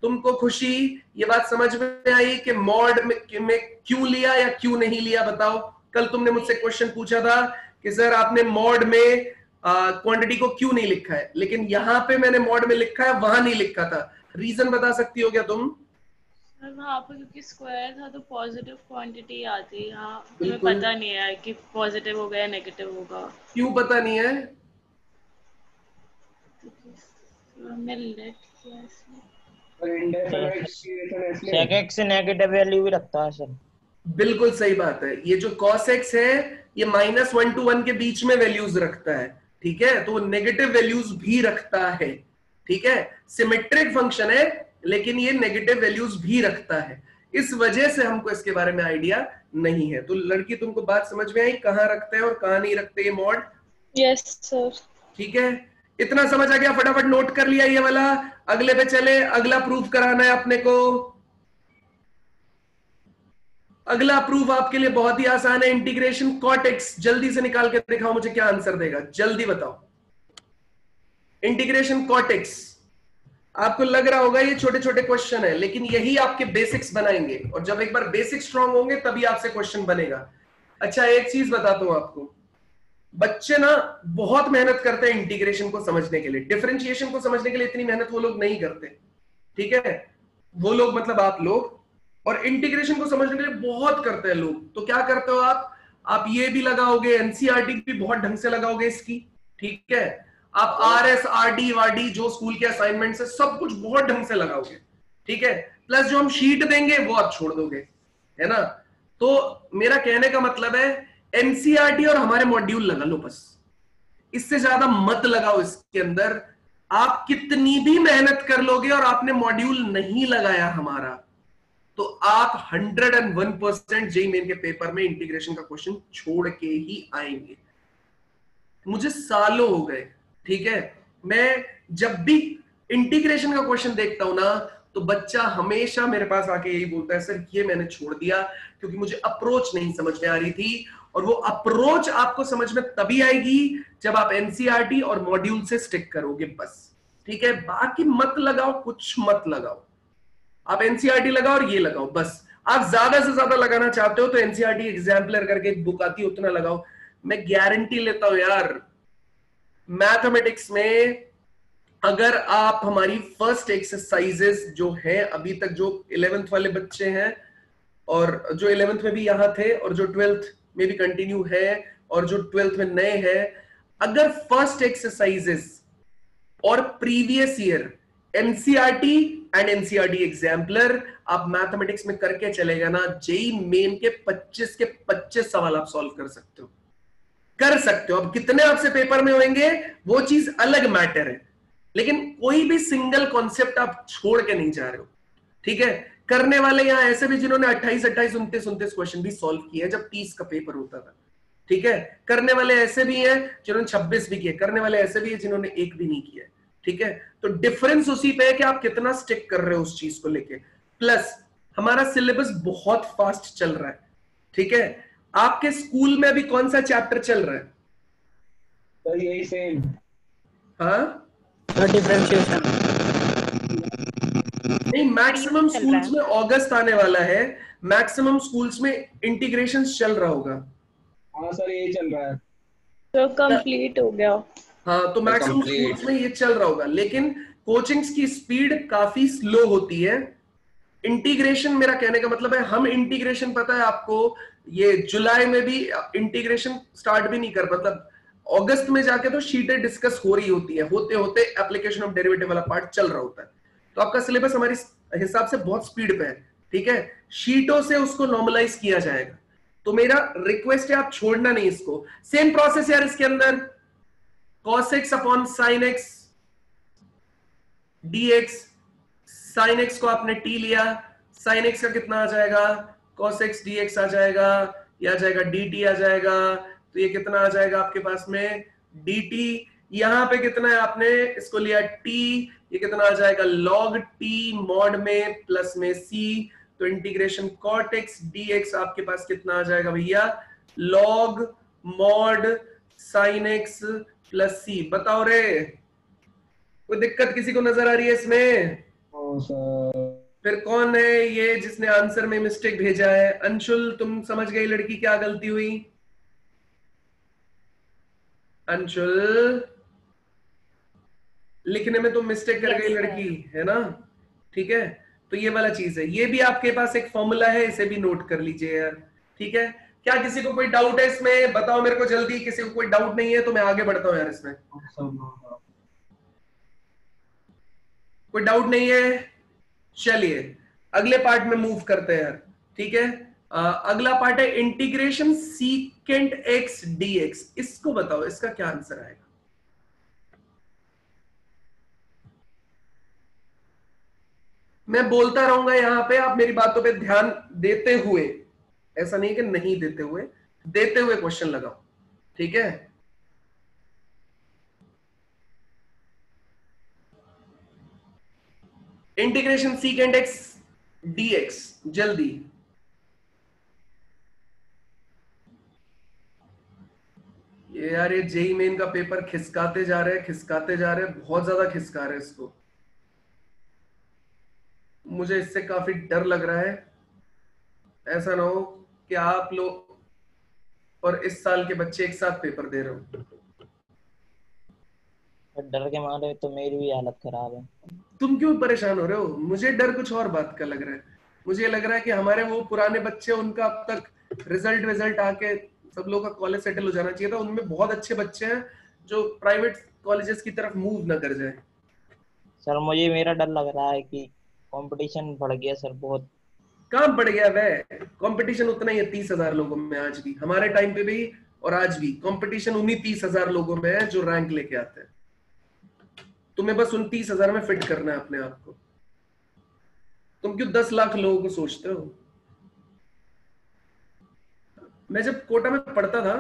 तुमको खुशी ये बात समझ में आई कि मॉड में क्यों लिया या क्यों नहीं लिया? बताओ। कल तुमने मुझसे क्वेश्चन पूछा था कि सर आपने मॉड में क्वांटिटी को क्यों नहीं लिखा है, लेकिन यहाँ पे मैंने मॉड में लिखा है, वहां नहीं लिखा था। रीजन बता सकती हो क्या तुम? सर वहाँ पे क्योंकि स्क्वायर था तो पॉजिटिव क्वांटिटी आती है, यहाँ तुम्हें पता नहीं है कि पॉजिटिव होगा या नेगेटिव होगा। क्यों पता नहीं है? हमने लेट किया इसलिए। sec x से नेगेटिव वैल्यू भी रखता है सर। बिल्कुल सही बात है, ये जो cos x है ये -1 to 1 के बीच में वैल्यूज रखता है, ठीक है, तो नेगेटिव वैल्यूज भी रखता है, ठीक है, सिमेट्रिक फंक्शन है लेकिन ये नेगेटिव वैल्यूज भी रखता है, इस वजह से हमको इसके बारे में आइडिया नहीं है। तो लड़की तुमको बात समझ में आई कहाँ रखते हैं और कहाँ नहीं रखते ये मॉड? Yes sir. ठीक है, इतना समझ आ गया? फटाफट नोट कर लिया ये वाला। अगले पे चले, अगला प्रूफ कराना है अपने को। अगला प्रूफ आपके लिए बहुत ही आसान है, इंटीग्रेशन cot x। जल्दी से निकाल के दिखाओ मुझे क्या आंसर देगा, जल्दी बताओ। इंटीग्रेशन cot x, आपको लग रहा होगा ये छोटे छोटे क्वेश्चन है, लेकिन यही आपके बेसिक्स बनाएंगे और जब एक बार बेसिक स्ट्रांग होंगे तभी आपसे क्वेश्चन बनेगा। अच्छा एक चीज बताता हूं आपको, बच्चे ना बहुत मेहनत करते हैं इंटीग्रेशन को समझने के लिए, डिफरेंशिएशन को समझने के लिए इतनी मेहनत वो लोग नहीं करते, ठीक है, वो लोग मतलब आप लोग, और इंटीग्रेशन को समझने के लिए बहुत करते हैं लोग। तो क्या करते हो आप ये भी लगाओगे, एनसीईआरटी भी बहुत ढंग से लगाओगे इसकी, ठीक है, आप आरएस आरडी वारडी जो स्कूल के असाइनमेंट है सब कुछ बहुत ढंग से लगाओगे, ठीक है, प्लस जो हम शीट देंगे वो आप छोड़ दोगे, है ना। तो मेरा कहने का मतलब है एनसीईआरटी और हमारे मॉड्यूल लगा लो बस, इससे ज्यादा मत लगाओ इसके अंदर। आप कितनी भी मेहनत कर लोगे और आपने मॉड्यूल नहीं लगाया हमारा, तो आप 101% जेईई मेन के पेपर में इंटीग्रेशन का क्वेश्चन छोड़ के ही आएंगे। मुझे सालों हो गए, ठीक है, मैं जब भी इंटीग्रेशन का क्वेश्चन देखता हूं ना तो बच्चा हमेशा मेरे पास आके यही बोलता है, सर ये मैंने छोड़ दिया क्योंकि मुझे अप्रोच नहीं समझ में आ रही थी। और वो अप्रोच आपको समझ में तभी आएगी जब आप एनसीईआरटी और मॉड्यूल से स्टिक करोगे, बस। ठीक है, बाकी मत लगाओ, कुछ मत लगाओ। आप एनसीईआरटी लगाओ और ये लगाओ, बस। आप ज्यादा से ज्यादा लगाना चाहते हो तो एनसीईआरटी एग्जाम्पलर करके एक बुक आती है, उतना लगाओ। मैं गारंटी लेता हूं यार, मैथमेटिक्स में अगर आप हमारी फर्स्ट एक्सरसाइजेस जो है अभी तक, जो 11th वाले बच्चे हैं और जो 11th में भी यहां थे और जो 12th में भी कंटिन्यू है और जो 12th में नए हैं, अगर फर्स्ट एक्सरसाइजेस और previous year NCERT and NCERT exemplar आप मैथमेटिक्स में करके चलेगा ना, जेई मेन के 25 के 25 सवाल आप सॉल्व कर सकते हो, कर सकते हो। अब कितने आपसे पेपर में होंगे वो चीज अलग मैटर है, लेकिन कोई भी सिंगल कॉन्सेप्ट आप छोड़ के नहीं जा रहे हो। ठीक है, करने वाले यहां ऐसे भी जिन्होंने 28, 29 क्वेश्चन भी सॉल्व किए जब 30 का पेपर होता था। ठीक है, करने वाले ऐसे भी हैं जिन्होंने 26 भी किए, करने वाले ऐसे भी हैं जिन्होंने एक भी नहीं किया। ठीक है, तो डिफरेंस उसी पे है कि आप कितना स्टिक कर रहे हो उस चीज को लेके। प्लस हमारा सिलेबस बहुत फास्ट चल रहा है। ठीक है, आपके स्कूल में अभी कौन सा चैप्टर चल रहा है? तो यही सेम। हाँ, डिफरेंशिएशन नहीं, मैक्सिमम स्कूल्स में अगस्त आने वाला है, मैक्सिमम स्कूल्स में इंटीग्रेशन चल रहा होगा। हाँ सर, यही चल रहा है। तो कंप्लीट हो गया। हाँ, तो मैक्सिमम स्कूल्स में ये चल रहा होगा, लेकिन कोचिंग्स की स्पीड काफी स्लो होती है। इंटीग्रेशन, मेरा कहने का मतलब है, हम इंटीग्रेशन, पता है आपको, ये जुलाई में भी इंटीग्रेशन स्टार्ट भी नहीं कर, मतलब अगस्त में जाके तो शीटें डिस्कस हो रही होती है, होते होते एप्लीकेशन ऑफ डेरिवेटिव वाला पार्ट चल रहा होता है। तो आपका सिलेबस हमारे हिसाब से बहुत स्पीड पे है। ठीक है, शीटों से उसको नॉर्मलाइज किया जाएगा। तो मेरा रिक्वेस्ट है आप छोड़ना नहीं इसको। सेम प्रोसेस यार इसके अंदर, cos x upon sin x dx, sin x को आपने t लिया, sin x का कितना आ जाएगा, cos x dx आ जाएगा, या आ जाएगा dt आ जाएगा, तो ये कितना आ जाएगा आपके पास में dt। यहां पे कितना है, आपने इसको लिया t, ये कितना आ जाएगा log t मॉड में प्लस में c, तो इंटीग्रेशन cot x dx आपके पास कितना आ जाएगा भैया, log mod sin x plus c। बताओ रे, कोई दिक्कत किसी को नजर आ रही है इसमें? फिर कौन है ये जिसने आंसर में मिस्टेक भेजा है? अंशुल, तुम समझ गई लड़की क्या गलती हुई? अंशुल, लिखने में तुम मिस्टेक कर गई लड़की, है ना? ठीक है, तो ये वाला चीज है, ये भी आपके पास एक फॉर्मूला है, इसे भी नोट कर लीजिए यार। ठीक है, क्या किसी को कोई डाउट है इसमें? बताओ मेरे को जल्दी, किसी को कोई डाउट नहीं है तो मैं आगे बढ़ता हूं यार इसमें। कोई डाउट नहीं है? चलिए अगले पार्ट में मूव करते हैं यार। ठीक है, अगला पार्ट है इंटीग्रेशन सीकेंट एक्स डीएक्स। इसको बताओ, इसका क्या आंसर आएगा? मैं बोलता रहूंगा यहां पे, आप मेरी बातों पे ध्यान देते हुए, ऐसा नहीं कि नहीं देते हुए, देते हुए क्वेश्चन लगाओ। ठीक है, इंटीग्रेशन सीकेंट एक्स डीएक्स, जल्दी। ये यार, ये जेई मेन का पेपर खिसकाते जा रहे हैं, खिसकाते जा रहे हैं, बहुत ज्यादा खिसका रहे हैं इसको। मुझे इससे काफी डर लग रहा है, ऐसा ना हो कि आप लोग और इस साल के बच्चे एक साथ पेपर दे रहे हो। डर के मारे तो मेरी भी हालत खराब है। तुम क्यों परेशान हो रहे हो? मुझे डर कुछ और बात का लग रहा है। मुझे लग रहा है कि हमारे वो पुराने बच्चे, उनका अब तक रिजल्ट आके सब लोग का कॉलेज सेटल हो जाना चाहिए था। उनमें बहुत अच्छे बच्चे हैं जो प्राइवेट कॉलेजेस की तरफ मूव ना कर जाए। सर मुझे मेरा डर लग रहा है कि कंपटीशन बढ़ गया सर, बहुत। कहाँ बढ़ गया वह? कंपटीशन उतना ही है 30,000 लोगों में आज भी, हमारे टाइम पे भी और आज भी कंपटीशन उन्हीं 30,000 लोगों में है जो रैंक लेके आते हैं। तुम्हें बस उन 30,000 में फिट करना है अपने आप को। तुम क्यों 10 लाख लोगों को सोचते हो? मैं जब कोटा में पढ़ता था,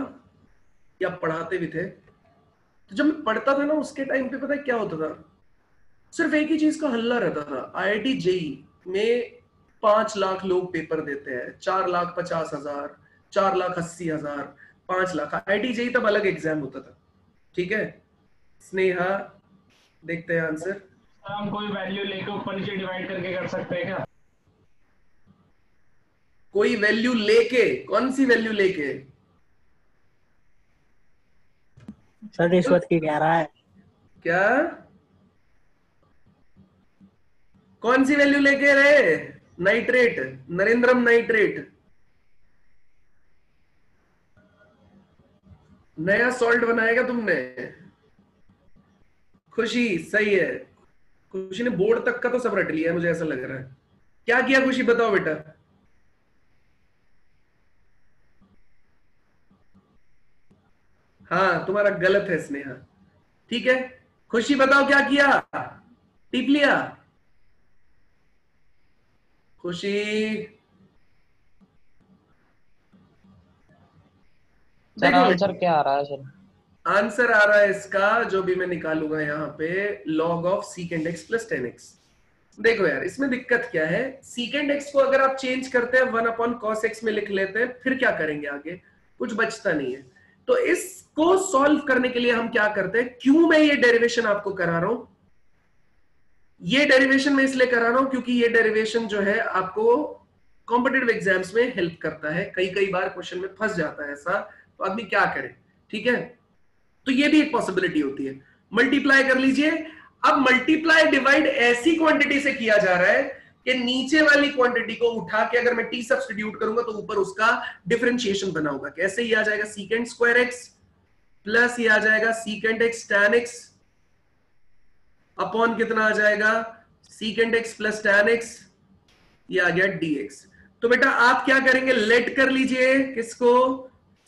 या पढ़ाते भी थे, तो जब मैं पढ़ता था ना, उसके टाइम पे पता है क्या होता था? सिर्फ एक ही चीज का हल्ला रहता था। IIT JEE में 5 लाख लोग पेपर देते हैं, 4,50,000, 4,80,000, 5 लाख। IIT JEE तब अलग एग्जाम होता था, ठीक है। स्नेहा देखते हैं आंसर। सर हम कोई वैल्यू लेके ऊपर नीचे डिवाइड करके कर सकते हैं क्या? कोई वैल्यू लेके? कौन सी वैल्यू लेके? सर रिश्वत की कह रहा है। क्या? कौन सी वैल्यू लेके रहे? नाइट्रेट, नरेंद्रम नाइट्रेट, नया सॉल्ट बनाएगा तुमने? खुशी सही है, खुशी ने बोर्ड तक का तो सब रट लिया है, मुझे ऐसा लग रहा है। क्या किया खुशी, बताओ बेटा। हाँ तुम्हारा गलत है स्नेहा, ठीक है। खुशी बताओ क्या किया, टिप लिया? खुशी सर आंसर क्या आ रहा है सर? आंसर आ रहा है इसका, जो भी मैं निकालूंगा यहाँ पे, log of secant x plus 10x। देखो यार इसमें दिक्कत क्या है, secant x को अगर आप चेंज करते हैं 1 cos x में लिख लेते हैं, फिर क्या करेंगे आगे, कुछ बचता नहीं है। तो इसको सॉल्व करने के लिए हम क्या करते हैं, क्यों मैं ये डेरिवेशन आपको करा रहा हूं, ये डेरिवेशन मैं इसलिए करा रहा हूं क्योंकि ये डेरिवेशन जो है आपको कॉम्पिटिटिव एग्जाम्स में हेल्प करता है। कई बार क्वेश्चन में फंस जाता है ऐसा, तो आदमी क्या करे, ठीक है। तो ये भी एक पॉसिबिलिटी होती है। मल्टीप्लाई कर लीजिए। अब मल्टीप्लाई डिवाइड ऐसी क्वांटिटी से किया जा रहा है कि नीचे वाली क्वांटिटी को उठा के अगर मैं टी सब्स्टिट्यूट करूंगा तो ऊपर उसका डिफरेंशिएशन बना होगा। कैसे? ये आ जाएगा सीकेंट स्क्वायर एक्स प्लस ये आ जाएगा secant x tan x upon कितना आ जाएगा, secant x plus tan x, ये आ गया dx। तो बेटा आप क्या करेंगे, लेट कर लीजिए किसको,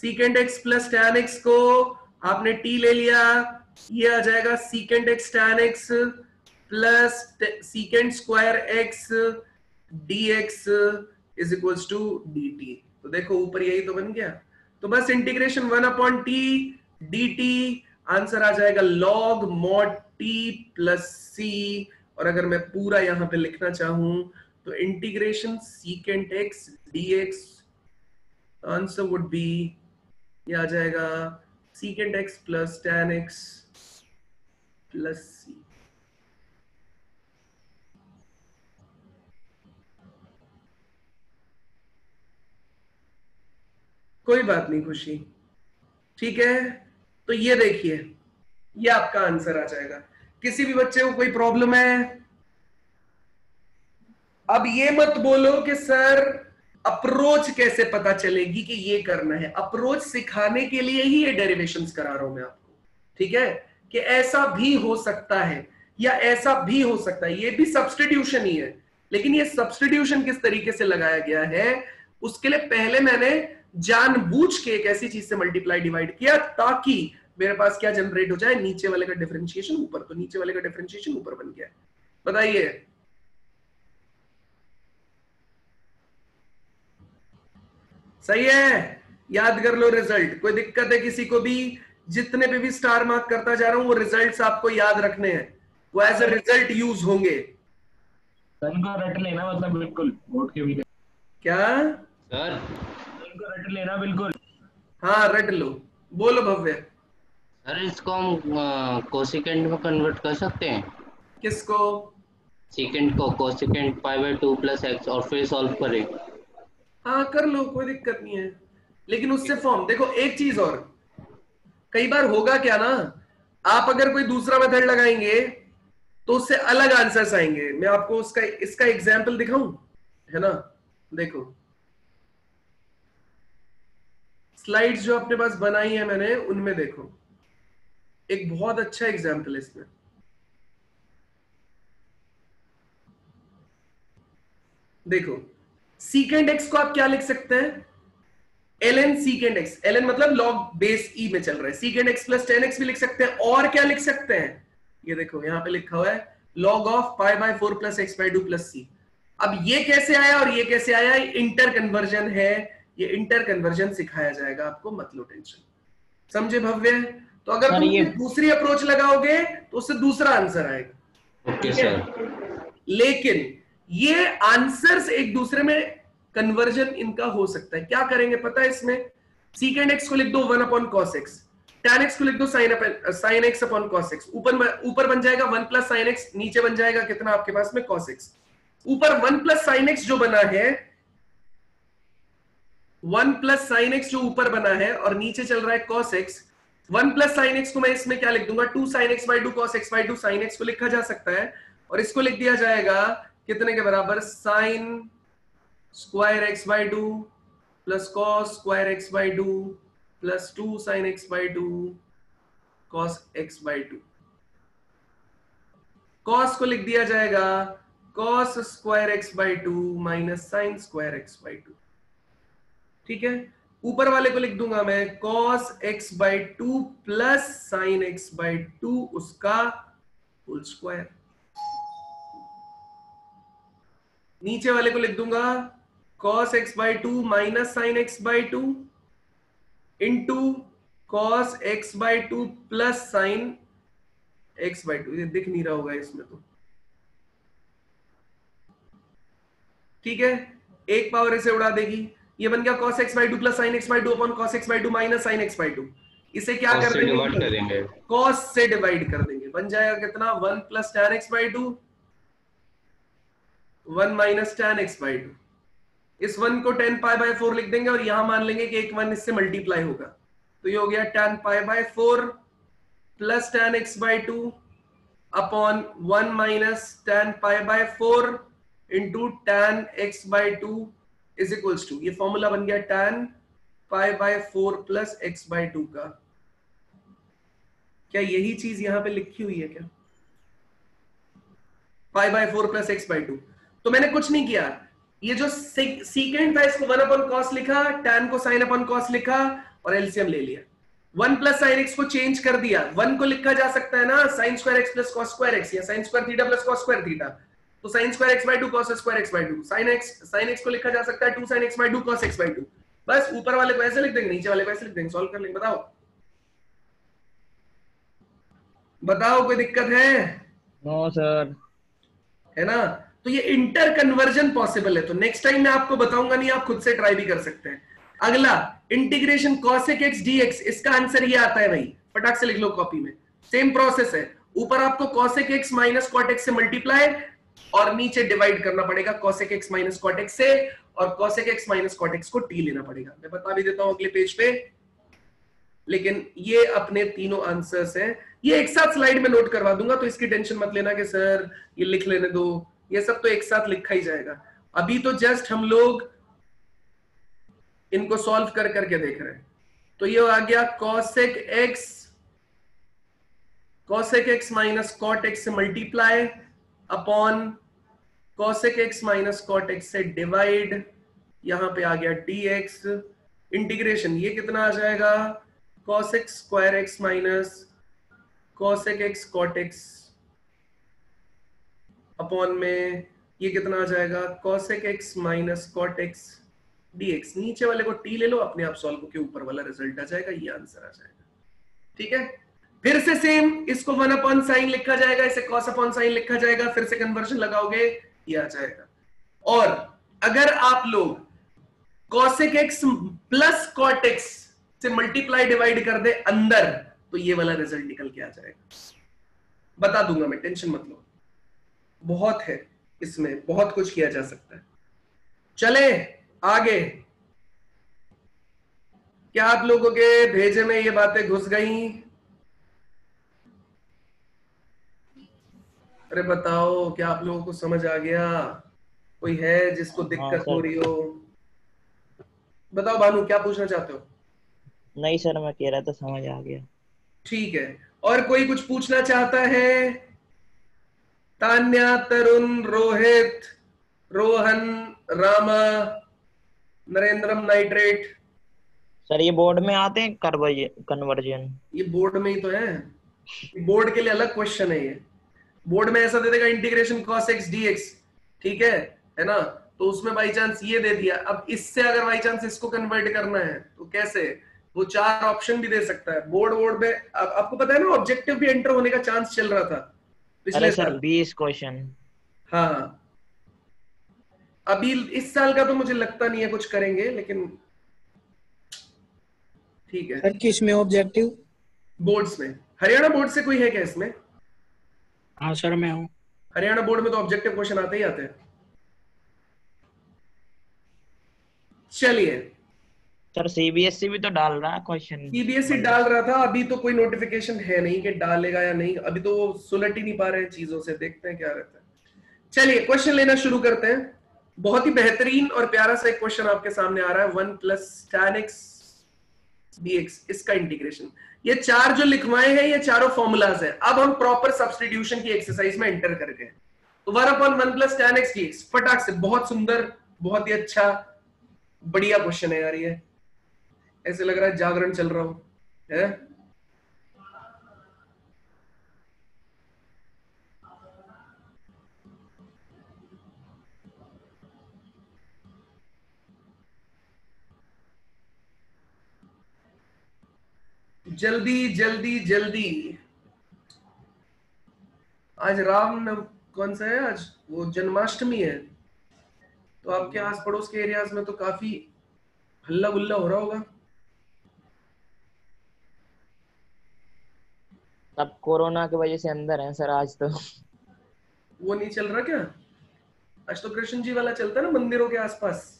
secant x plus tan x को। आपने t ले लिया, ये आ जाएगा secant x tan x plus secant square x dx is equals to dt। तो देखो ऊपर यही तो बन गया। तो बस इंटीग्रेशन 1/t dt, आंसर आ जाएगा log mod t plus c। और अगर मैं पूरा यहां पे लिखना चाहूं तो integration secant x dx, answer would be, ये आ जाएगा secant x plus tan x plus c। कोई बात नहीं खुशी, ठीक है। तो ये देखिए ये आपका आंसर आ जाएगा। किसी भी बच्चे को कोई प्रॉब्लम है? अब ये मत बोलो कि सर अप्रोच कैसे पता चलेगी कि ये करना है। अप्रोच सिखाने के लिए ही ये डेरिवेशंस करा रहा हूं मैं आपको, ठीक है, कि ऐसा भी हो सकता है या ऐसा भी हो सकता है। ये भी सब्स्टिट्यूशन ही है, लेकिन ये सब्स्टिट्यूशन किस तरीके से लगाया गया है उसके लिए पहले मैंने जानबूझ के एक ऐसी चीज से मल्टीप्लाई डिवाइड किया ताकि मेरे पास क्या जनरेट हो जाए, नीचे वाले का डिफरेंशिएशन ऊपर। तो नीचे वाले का डिफरेंशिएशन ऊपर बन गया। बताइए सही है? याद कर लो रिजल्ट। कोई दिक्कत है किसी को भी? जितने पे भी स्टार मार्क करता जा रहा हूं वो रिजल्ट्स आपको याद रखने हैं, वो एज अ रिजल्ट यूज होंगे। इनको रट लेना, मतलब बिल्कुल बोर्ड के भी। क्या सर? इनको रट लेना बिल्कुल। हाँ रट लो। बोलो भव्य। सर इसको हम कोसिकेंट में कन्वर्ट कर सकते हैं? किसको? सीकेंट को, कोसिकेंट π/2 + x, और फिर सॉल्व करें। हाँ कर लो, कोई दिक्कत नहीं है, लेकिन उससे फॉर्म देखो। एक चीज और, कई बार होगा क्या ना, आप अगर कोई दूसरा मेथड लगाएंगे तो उससे अलग आंसर्स आएंगे। मैं आपको इसका एग्जाम्पल दिखाऊं, है ना? देखो स्लाइड्स जो अपने पास बनाई है मैंने, उनमें देखो एक बहुत अच्छा एग्जाम्पल है इसमें। देखो सीकेंट एक्स को आप क्या लिख सकते हैं, ln सीकेंट एक्स, ln मतलब log बेस e में चल रहा है। सीकेंट एक्स प्लस 10x भी लिख सकते हैं, और क्या लिख सकते हैं, ये देखो यहां पे लिखा हुआ है log of π/4 + x/2 + c। अब ये कैसे आया और ये कैसे आया, इंटर कन्वर्जन है, ये इंटर कन्वर्जन सिखाया जाएगा आपको, मत लो टेंशन। समझे भव्य? तो अगर तुम दूसरी अप्रोच लगाओगे तो उससे दूसरा आंसर आएगा। Okay sir. लेकिन ये आंसर्स एक दूसरे में कन्वर्जन इनका हो सकता है। क्या करेंगे पता है इसमें? सीकेंड एक्स को लिख दो 1 upon cos x, tan x को लिख दो sin x upon cos x। ऊपर बन जाएगा 1 प्लस साइन एक्स, नीचे बन जाएगा कितना आपके पास में cos x। ऊपर 1 प्लस साइन एक्स जो बना है, 1 प्लस साइन एक्स जो ऊपर बना है और नीचे चल रहा है cos x। 1 plus sine x को मैं इसमें क्या लिख दूंगा? 2 sin x by 2 cos x by 2 sin x को लिखा जा सकता है और इसको लिख दिया जाएगा कितने के बराबर? sin square x by 2 plus cos square x by 2 plus 2 sin x by 2 cos x by 2। cos को लिख दिया जाएगा cos square x by 2 minus sin square x by 2। ठीक है, ऊपर वाले को लिख दूंगा मैं cos x by 2 plus sin x by 2 उसका होल स्क्वायर। नीचे वाले को लिख दूंगा cos x by 2 minus sin x by 2 into cos x by 2 plus sin x by 2। ये दिख नहीं रहा होगा इसमें तो, ठीक है, एक पावर इसे उड़ा देगी। ये बन गया cos x by 2 plus sin x by 2 upon cos x by 2 minus sin x by 2। इसे क्या कर देंगे? cos से डिवाइड कर देंगे। बन जाएगा कितना? 1 plus tan x by 2 1 minus tan x by 2। इस 1 को tan पाई बाय 4 लिख देंगे और यहां मान लेंगे कि एक 1 इससे मल्टीप्लाई होगा, तो ये हो गया tan pi by 4 plus tan x by 2 upon 1 minus tan pi by 4 into tan x by 2 is equals to, ये फॉर्मूला बन गया tan pi by 4 plus x by 2 का। क्या यही चीज यहां पे लिखी हुई है क्या? पाई बाय 4 प्लस x by 2। तो मैंने कुछ नहीं किया, ये जो सीकेंड था इसको 1 अपॉन cos लिखा, tan को sin अपॉन cos लिखा और एलसीएम ले लिया। 1 प्लस sin x को चेंज कर दिया, 1 को लिखा जा सकता है ना sin square x plus cos square x या sin square theta plus cos square theta, तो sin square x by 2 cos square x by 2, sin x को लिखा जा सकता है 2 sin x by 2 cos x by 2। बस ऊपर वाले को ऐसे लिख देंगे, नीचे वाले को ऐसे लिख देंगे, सॉल्व कर लेंगे। बताओ कोई दिक्कत है? No sir. है ना? तो ये इंटर कन्वर्जन पॉसिबल है। तो नेक्स्ट टाइम मैं आपको बताऊंगा नहीं, आप खुद से ट्राई भी कर सकते हैं। अगला इंटीग्रेशन cosec x dx, इसका आंसर ये आता है भाई, फटाक से लिख लो कॉपी में। सेम प्रोसेस है, ऊपर आपको cosec x minus cot x से मल्टीप्लाई और नीचे डिवाइड करना पड़ेगा cosec x minus cot x से, और cosec x minus cot x को t लेना पड़ेगा। मैं बता भी देता हूं अगले पेज पे, लेकिन ये अपने तीनों आंसर्स हैं। ये एक साथ स्लाइड में नोट करवा दूंगा, तो इसकी टेंशन मत लेना कि सर ये लिख लेने दो, ये सब तो एक साथ लिखा ही जाएगा। अभी तो जस्ट हम लोग इनको सॉल्व कर करके देख रहे हैं। तो ये आ गया cosec x minus cot x से multiply upon cosec x minus cot x से डिवाइड, यहां पे आ गया dx इंटीग्रेशन, ये कितना आ जाएगा cosec square x minus cosec x cot x upon में ये कितना आ जाएगा cosec x minus cot x dx। नीचे वाले को t ले लो, अपने आप सॉल्व करके ऊपर वाला रिजल्ट आ जाएगा, ये आंसर आ जाएगा। ठीक है, फिर से सेम, इसको 1 अपॉन साइन लिखा जाएगा, इसे cos अपॉन साइन लिखा जाएगा, फिर से कन्वर्जन लगाओगे ये आ जाएगा। और अगर आप लोग cosec x plus cot x से मल्टीप्लाई डिवाइड कर दे अंदर, तो ये वाला रिजल्ट निकल के आ जाएगा। बता दूंगा मैं, टेंशन मत लो, बहुत है इसमें, बहुत कुछ किया जा सकता है। चले आगे, क्या आप लोगों के भेजे में ये बातें घुस गई? अरे बताओ, क्या आप लोगों को समझ आ गया? कोई है जिसको दिक्कत हो रही हो? बताओ भानु, क्या पूछना चाहते हो? नहीं सर, मैं कह रहा था समझ आ गया। ठीक है, और कोई कुछ पूछना चाहता है? तान्या, तरुण, रोहित, रोहन, रामा, नरेंद्रम, नाइट्रेट। सर ये बोर्ड में आते हैं कन्वर्जन? ये बोर्ड में ही तो है, बोर्ड के लिए अलग क्वेश्चन है। ये बोर्ड में ऐसा दे देगा इंटीग्रेशन cos x dx, ठीक है ना? तो उसमें बाई चांस ये दे दिया, अब इससे अगर बाई चांस इसको कन्वर्ट करना है तो कैसे? वो 4 ऑप्शन भी दे सकता है। बोर्ड में आपको पता है ना, ऑब्जेक्टिव भी एंटर होने का चांस चल रहा था, पिछले सर साल। 20 क्वेश्चन। हाँ अभी इस साल का तो मुझे लगता नहीं है कुछ करेंगे, लेकिन ठीक है। सर किस में ऑब्जेक्टिव? बोर्ड्स में। हरियाणा बोर्ड से कोई है क्या इसमें? हाँ सर मैं हूँ। हरियाणा बोर्ड में तो ऑब्जेक्टिव क्वेश्चन आते ही आते हैं। चलिए सर सीबीएसई भी तो डाल रहा है क्वेश्चन। सीबीएसई डाल रहा था, अभी तो कोई नोटिफिकेशन है नहीं कि डालेगा या नहीं, अभी तो वो सुलट ही नहीं पा रहे हैं चीजों से, देखते हैं क्या रहता है। चलिए क्वेश्चन लेना शुरू करते हैं। बहुत ही बेहतरीन और प्यारा सा एक क्वेश्चन आपके सामने आ रहा है। 1 + tan x dx, इसका इंटीग्रेशन। ये चार जो लिखवाए हैं ये चारों फॉर्मूलाज हैं। अब हम प्रॉपर सब्स्टिट्यूशन की एक्सरसाइज में एंटर करके, तो 1/1 + tan x dx फटाक से, बहुत सुंदर, बहुत ही अच्छा, बढ़िया क्वेश्चन है यार। ये ऐसे लग रहा है जागरण चल रहा हो है। जल्दी जल्दी जल्दी। आज कौन सा है आज? वो जन्माष्टमी है, तो आपके आस पड़ोस के एरियाज में तो काफी हल्ला गुल्ला हो रहा होगा। सब कोरोना की वजह से अंदर हैं सर आज तो। वो नहीं चल रहा क्या? आज तो कृष्ण जी वाला चलता है ना मंदिरों के आसपास।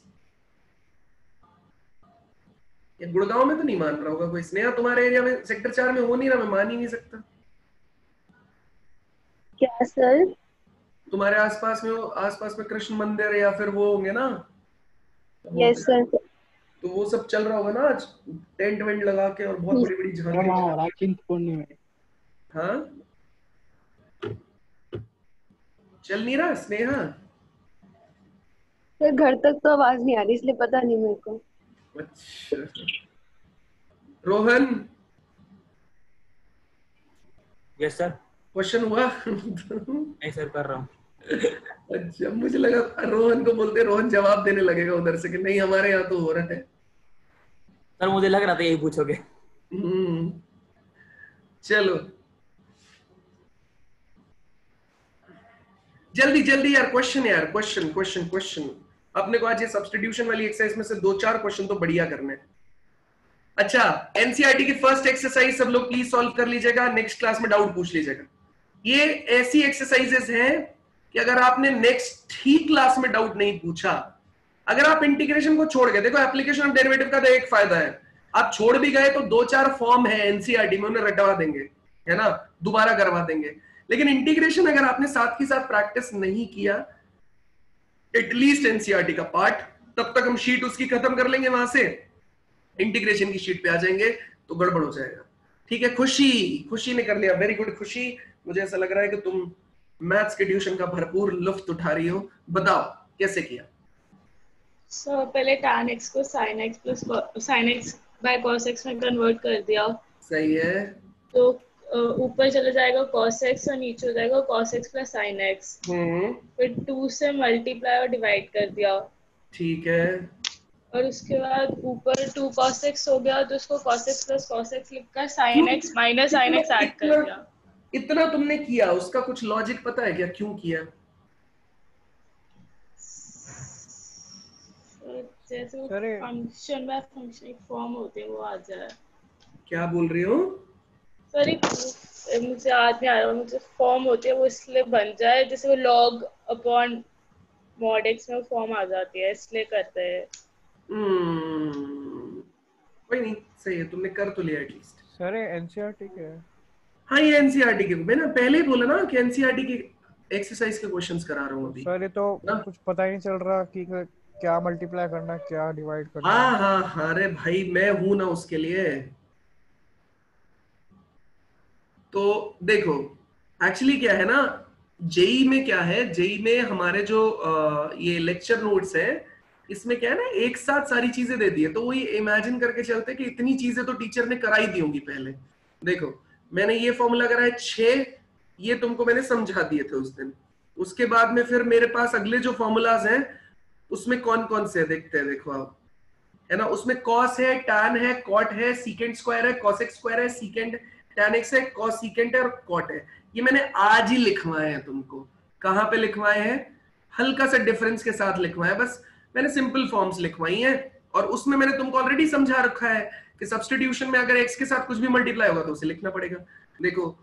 ये गुड़गांव में तो नहीं मान रहा होगा कोई। स्नेहा तुम्हारे एरिया में सेक्टर 4 में हो नहीं रहा, मैं मान ही नहीं सकता। क्या सर? तुम्हारे आसपास में कृष्ण मंदिर या फिर वो होंगे ना। Yes sir. तो वो सब चल रहा होगा ना आज, टेंट वेंट लगा के और बहुत बड़ी बड़ी झांकी लगा के। चिंतपूर्णी में। हाँ चल नहीं रहा स्नेहा? सर घर तक तो आवाज नहीं आ रही, इसलिए पता नहीं मेरे को। अच्छा रोहन। Yes sir. क्वेश्चन हुआ? नहीं सर कर रहा हूँ। अच्छा मुझे लगा रोहन को बोलते, रोहन जवाब देने लगेगा उधर से कि नहीं हमारे यहाँ तो हो रहा है। सर मुझे लग रहा था यही पूछोगे। चलो जल्दी जल्दी यार, क्वेश्चन यार, क्वेश्चन क्वेश्चन क्वेश्चन। अपने को आज ये सब्स्टिट्यूशन वाली एक्सरसाइज में से 2-4 क्वेश्चन तो बढ़िया करने। अच्छा एनसीईआरटी की फर्स्ट एक्सरसाइज सब लोग प्लीज सॉल्व कर लीजिएगा, नेक्स्ट क्लास में डाउट पूछ लीजिएगा। ये ऐसी एक्सरसाइजेस हैं कि अगर आपने नेक्स्ट ही क्लास में डाउट नहीं पूछा, अगर आप इंटीग्रेशन को छोड़ गए, देखो एप्लीकेशन ऑफ डेरिवेटिव का तो एक फायदा है, आप छोड़ भी गए तो 2-4 फॉर्म है एनसीईआरटी में, उन्हें रटवा देंगे, है ना, दोबारा करवा देंगे। लेकिन इंटीग्रेशन अगर आपने साथ ही साथ प्रैक्टिस नहीं किया, एटलीस्ट एनसीईआरटी का पार्ट, तब तक हम शीट उसकी खत्म कर लेंगे, वहां से इंटीग्रेशन की शीट पे आ जाएंगे तो गड़बड़ हो जाएगा। ठीक है, खुशी ने कर लिया, वेरी गुड खुशी। मुझे ऐसा लग रहा है कि तुम मैथ्स के ट्यूशन का भरपूर लुत्फ उठा रही हो। बताओ कैसे किया? सो पहले tan x को sin x by cos x में कन्वर्ट कर दिया। सही है। तो ऊपर चला जाएगा cos x और नीचे हो जाएगा cos x plus sin x। फिर 2 से मल्टीप्लाई और डिवाइड कर दिया। ठीक है। और उसके बाद ऊपर 2 cos x हो गया, तो उसको cos x plus cos x लिखकर sin x minus sin x add कर दिया। इतना तुमने किया, उसका कुछ लॉजिक पता है क्या, क्यों किया? जैसे वो फंक्शन बाय फंक्शन एक फॉर्म होते हैं वो आ जाए। क्या बोल रही हो? सॉरी मुझे याद नहीं आ रहा, मुझे फॉर्म होती है वो इसलिए बन जाए, जैसे वो log अपॉन mod x में फॉर्म आ जाती है, इसलिए करते हैं। कोई नहीं, सही है, तुमने कर तो लिया एटलीस्ट। सर एनसीईआरटी के है? हाँ ये एनसीईआरटी के, मैंने पहले ही बोला ना कि एनसीईआरटी की एक्सरसाइज के क्वेश्चंस करा रहा हूँ अभी। सर ये तो कुछ पता ही नहीं चल रहा कि क्या मल्टीप्लाई करना है, क्या डिवाइड करना है। हाँ हाँ हाँ, अरे भाई मैं हूं ना उसके लिए। तो देखो एक्चुअली क्या है ना, जेई में क्या है, जेई में हमारे जो ये लेक्चर नोट्स है, इसमें क्या है ना, एक साथ सारी चीजें दे दी है, तो वही इमेजिन करके चलते कि इतनी चीजें तो टीचर ने कराई दी होंगी पहले। देखो मैंने ये फॉर्मूला करा है 6, ये तुमको मैंने समझा दिए थे उस दिन। उसके बाद में फिर मेरे पास अगले जो फॉर्मूलाज हैं उसमें कौन कौन से देखते हैं, देखो आप, है ना, उसमें कॉस है, टैन है, कॉट है, सीकेंड स्क्वायर है, कॉसेक स्क्वायर है, सीकेंड tan x है, cosecant है और cot है। ये मैंने आज ही लिखवाए हैं तुमको। कहां पे लिखवाए हैं? हल्का सा डिफरेंस के साथ लिखवाए, बस मैंने सिंपल फॉर्म्स लिखवाई हैं और उसमें मैंने तुमको ऑलरेडी समझा रखा है कि सब्स्टिट्यूशन में अगर x के साथ कुछ भी मल्टीप्लाई होगा तो उसे लिखना पड़ेगा। देखो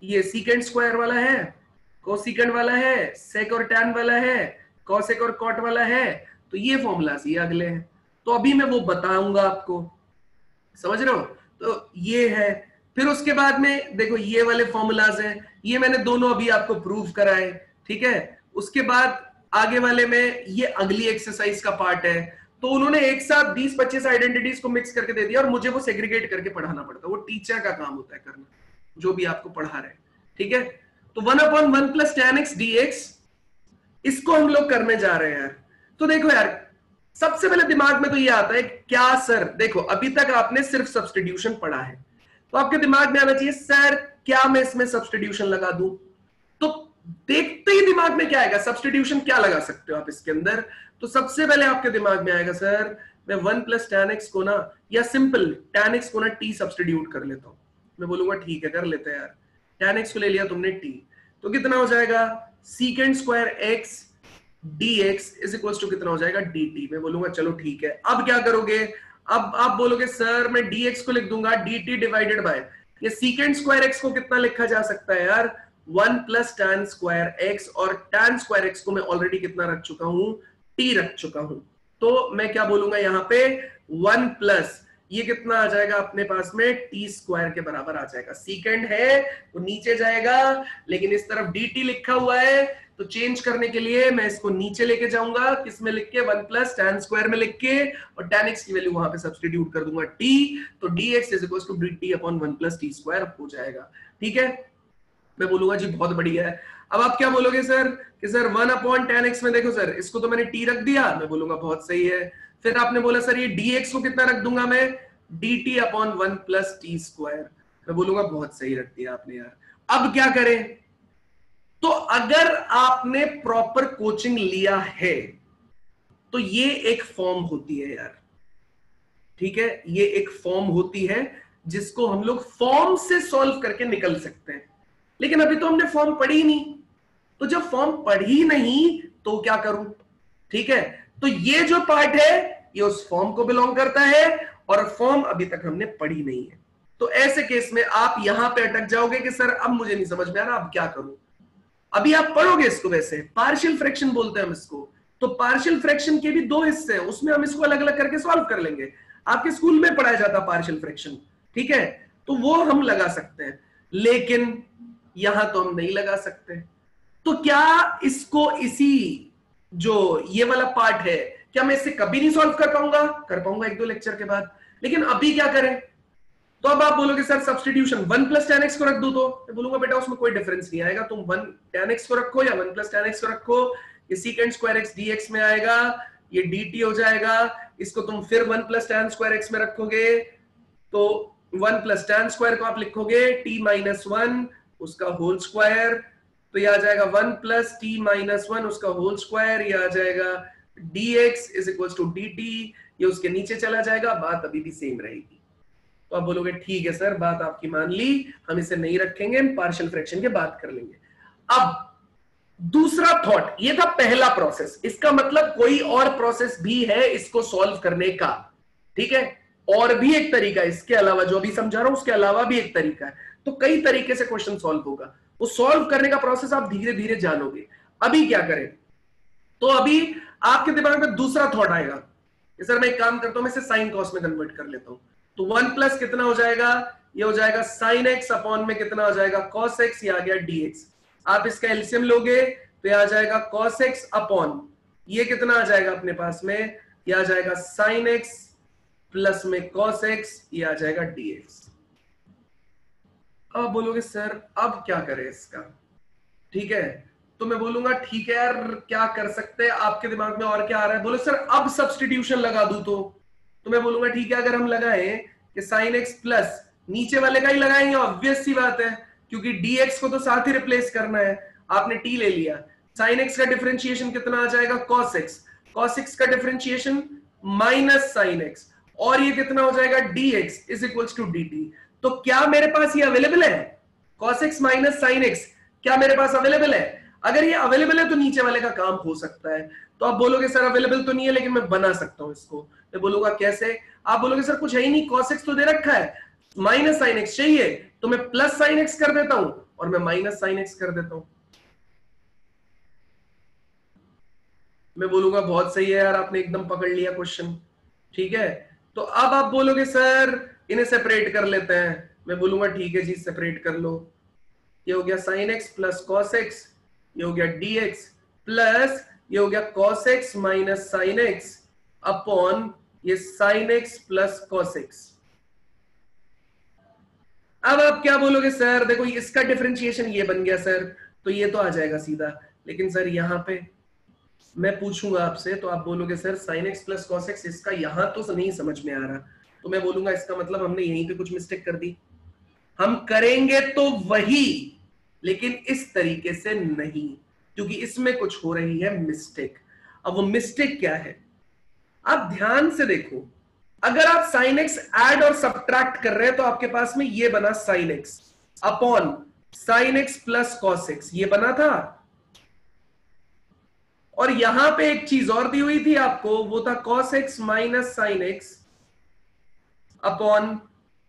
ये सीकेंट स्क्वायर वाला है, कोसेकेंट वाला है, सेक और टैन वाला है, कॉसेक और कॉट वाला है, तो ये फॉर्मूलास ये अगले हैं। तो अभी मैं वो बताऊंगा आपको, समझ रहे हो? तो ये है। फिर उसके बाद में देखो ये वाले फॉर्मूलाज हैं, ये मैंने दोनों अभी आपको प्रूव कराए, ठीक है। उसके बाद आगे वाले में ये अगली एक्सरसाइज का पार्ट है। तो उन्होंने एक साथ 20-25 आइडेंटिटीज को मिक्स करके दे दिया और मुझे वो सेग्रीगेट करके पढ़ाना पड़ता है। वो टीचर का काम होता है करना, जो भी आपको पढ़ा रहे हैं, ठीक है। तो 1/1 + tan x dx इसको हम लोग करने जा रहे हैं यार। तो देखो यार, सबसे पहले दिमाग में तो ये आता है क्या सर, देखो अभी तक आपने सिर्फ सब्स्टिट्यूशन पढ़ा है, तो आपके दिमाग में आना चाहिए सर क्या मैं इसमें सब्स्टिट्यूशन लगा दूं। तो देखते ही दिमाग में क्या आएगा, सब्स्टिट्यूशन क्या लगा सकते हो आप इसके अंदर। तो सबसे पहले आपके दिमाग में आएगा सर मैं 1 + tan x को ना, या सिंपल tan x को ना t सब्स्टिट्यूट कर लेता हूं। मैं बोलूंगा ठीक है कर लेते हैं यार, tan x को ले लिया तुमने t, तो कितना हो जाएगा secant square x dx is equal to कितना हो जाएगा dt। मैं बोलूंगा चलो ठीक है। अब क्या करोगे, अब आप बोलोगे सर मैं dx को लिख दूंगा dt डिवाइडेड बाय, ये secant स्क्वायर x को कितना लिखा जा सकता है यार 1 + tan स्क्वायर x, और tan स्क्वायर x को मैं ऑलरेडी कितना रख चुका हूं, t रख चुका हूं। तो मैं क्या बोलूंगा यहाँ पे 1 प्लस ये कितना आ जाएगा अपने पास में t स्क्वायर के बराबर आ जाएगा। secant है वो नीचे जाएगा, लेकिन इस तरफ dt लिखा हुआ है, तो चेंज करने के लिए मैं इसको नीचे लेके जाऊंगा, किस में लिख के 1 + tan स्क्वायर में लिख के, और tan x की वैल्यू वहां पे सब्स्टिट्यूट कर दूंगा t, तो dx is equal to dt/1 + t square हो जाएगा, ठीक है। मैं बोलूंगा जी बहुत बढ़िया है। अब आप क्या बोलोगे सर कि सर 1/tan x में देखो सर इसको तो मैंने t रख दिया, मैं बोलूंगा बहुत सही है। फिर आपने बोला सर ये dx को कितना रख दूंगा मैं dt/1 + t स्क्वायर, मैं बोलूंगा बहुत सही रख दिया आपने यार। अब क्या करें, तो अगर आपने प्रॉपर कोचिंग लिया है तो ये एक फॉर्म होती है यार, ठीक है, ये एक फॉर्म होती है जिसको हम लोग फॉर्म से सॉल्व करके निकल सकते हैं। लेकिन अभी तो हमने फॉर्म पढ़ी नहीं, तो जब फॉर्म पढ़ी नहीं तो क्या करूं, ठीक है। तो ये जो पार्ट है ये उस फॉर्म को बिलोंग करता है और फॉर्म अभी तक हमने पढ़ी नहीं है। तो ऐसे केस में आप यहां पे अटक जाओगे कि सर अब मुझे नहीं समझ में आ रहा, अब क्या करूं। अभी आप पढ़ोगे इसको, वैसे पार्शियल फ्रैक्शन बोलते हैं हम इसको। तो पार्शियल फ्रैक्शन के भी दो हिस्से हैं, उसमें हम इसको अलग अलग करके सॉल्व कर लेंगे। आपके स्कूल में पढ़ाया जाता है पार्शियल फ्रैक्शन, ठीक है, तो वो हम लगा सकते हैं, लेकिन यहां तो हम नहीं लगा सकते। तो क्या इसको इसी जो ये वाला पार्ट है, क्या मैं इसे कभी नहीं सॉल्व कर पाऊंगा? कर पाऊंगा 1-2 लेक्चर के बाद। लेकिन अभी क्या करें? तो अब आप बोलोगे सर सब्स्टिट्यूशन 1 + tan x को रख दूं, तो मैं बोलूंगा बेटा उसमें कोई डिफरेंस नहीं आएगा, तुम 1 tan x को रखो या 1 + tan x को रखो, ये secant स्क्वायर x dx में आएगा, ये dt हो जाएगा। इसको तुम फिर 1 + tan स्क्वायर x में रखोगे, तो 1 + tan स्क्वायर को आप लिखोगे t - 1 उसका होल स्क्वायर, तो ये आ जाएगा 1 + t - 1 उसका होल स्क्वायर, ये आ जाएगा dx is equal to dt, ये उसके नीचे चला जाएगा, बात अभी भी सेम रहेगी। तो आप बोलोगे ठीक है सर बात आपकी मान ली, हम इसे नहीं रखेंगे, हम पार्शियल फ्रैक्शन के बात कर लेंगे। अब दूसरा थॉट, ये था पहला प्रोसेस, इसका मतलब कोई और प्रोसेस भी है इसको सॉल्व करने का, ठीक है, और भी एक तरीका इसके अलावा, जो अभी समझा रहा हूं उसके अलावा भी एक तरीका है। तो कई तरीके से क्वेश्चन सॉल्व होगा, वो सॉल्व करने का प्रोसेस आप धीरे धीरे जानोगे। अभी क्या करें, तो अभी आपके दिमाग में दूसरा थॉट आएगा कि सर मैं एक काम करता हूं, मैं इसे साइन कॉस में कन्वर्ट कर लेता हूं। तो 1 प्लस कितना हो जाएगा, ये हो जाएगा sin x अपॉन में कितना हो जाएगा cos x, ये आ गया dx। आप इसका एलसीएम लोगे तो ये आ जाएगा cos x अपॉन ये कितना आ जाएगा अपने पास में, ये आ जाएगा sin x प्लस में cos x, ये आ जाएगा dx। अब बोलोगे सर अब क्या करें इसका, ठीक है, तो मैं बोलूंगा ठीक है यार क्या कर सकते हैं, आपके दिमाग में और क्या आ रहा है, बोलो सर अब सब्स्टिट्यूशन लगा दूं, तो मैं बोलूंगा ठीक है अगर हम लगाएं कि sin x प्लस नीचे वाले का ही लगाएंगे, ऑब्वियस सी बात है, क्योंकि dx को तो साथ ही रिप्लेस करना है, आपने t ले लिया। sin x का डिफरेंशिएशन कितना आ जाएगा cos x का डिफरेंशिएशन माइनस sin x, और ये कितना हो जाएगा dx is equals to dt। तो क्या मेरे पास ये अवेलेबल है? cos x minus sin x क्या मेरे पास अवेलेबल है? अगर ये अवेलेबल है तो नीचे वाले का काम हो सकता है। तो आप बोलोगे सर अवेलेबल तो नहीं है लेकिन मैं बना सकता हूं इसको। मैं बोलूंगा कैसे? आप बोलोगे सर कुछ है ही नहीं, cos x तो दे रखा है, माइनस sin x चाहिए तो मैं प्लस sin x कर देता हूं और मैं माइनस sin x कर देता हूं। मैं बोलूंगा बहुत सही है यार, आपने एकदम पकड़ लिया क्वेश्चन। ठीक है, तो अब आप बोलोगे सर इन्हें सेपरेट कर लेते हैं। मैं बोलूंगा ठीक है जी सेपरेट कर लो। ये हो गया sin x plus cos x, ये हो गया dx प्लस ये हो गया cos x minus sin x upon ये sin x plus cos x। अब आप क्या बोलोगे सर? देखो इसका डिफरेंशिएशन ये बन गया सर, तो ये तो आ जाएगा सीधा, लेकिन सर यहां पे मैं पूछूंगा आपसे तो आप बोलोगे sir sin x plus cos x इसका यहां तो नहीं समझ में आ रहा। तो मैं बोलूंगा इसका मतलब हमने यहीं पे कुछ मिस्टेक कर दी। हम करेंगे तो वही, लेकिन इस तरीके से नहीं, क्योंकि इसमें कुछ हो रही है मिस्टेक। अब वो मिस्टेक क्या है? आप ध्यान से देखो, अगर आप sin x ऐड और सब्ट्रैक्ट कर रहे हैं तो आपके पास में ये बना sin x upon sin x plus cos x, ये बना था। और यहां पे एक चीज और दी हुई थी आपको, वो था cos x minus sin x upon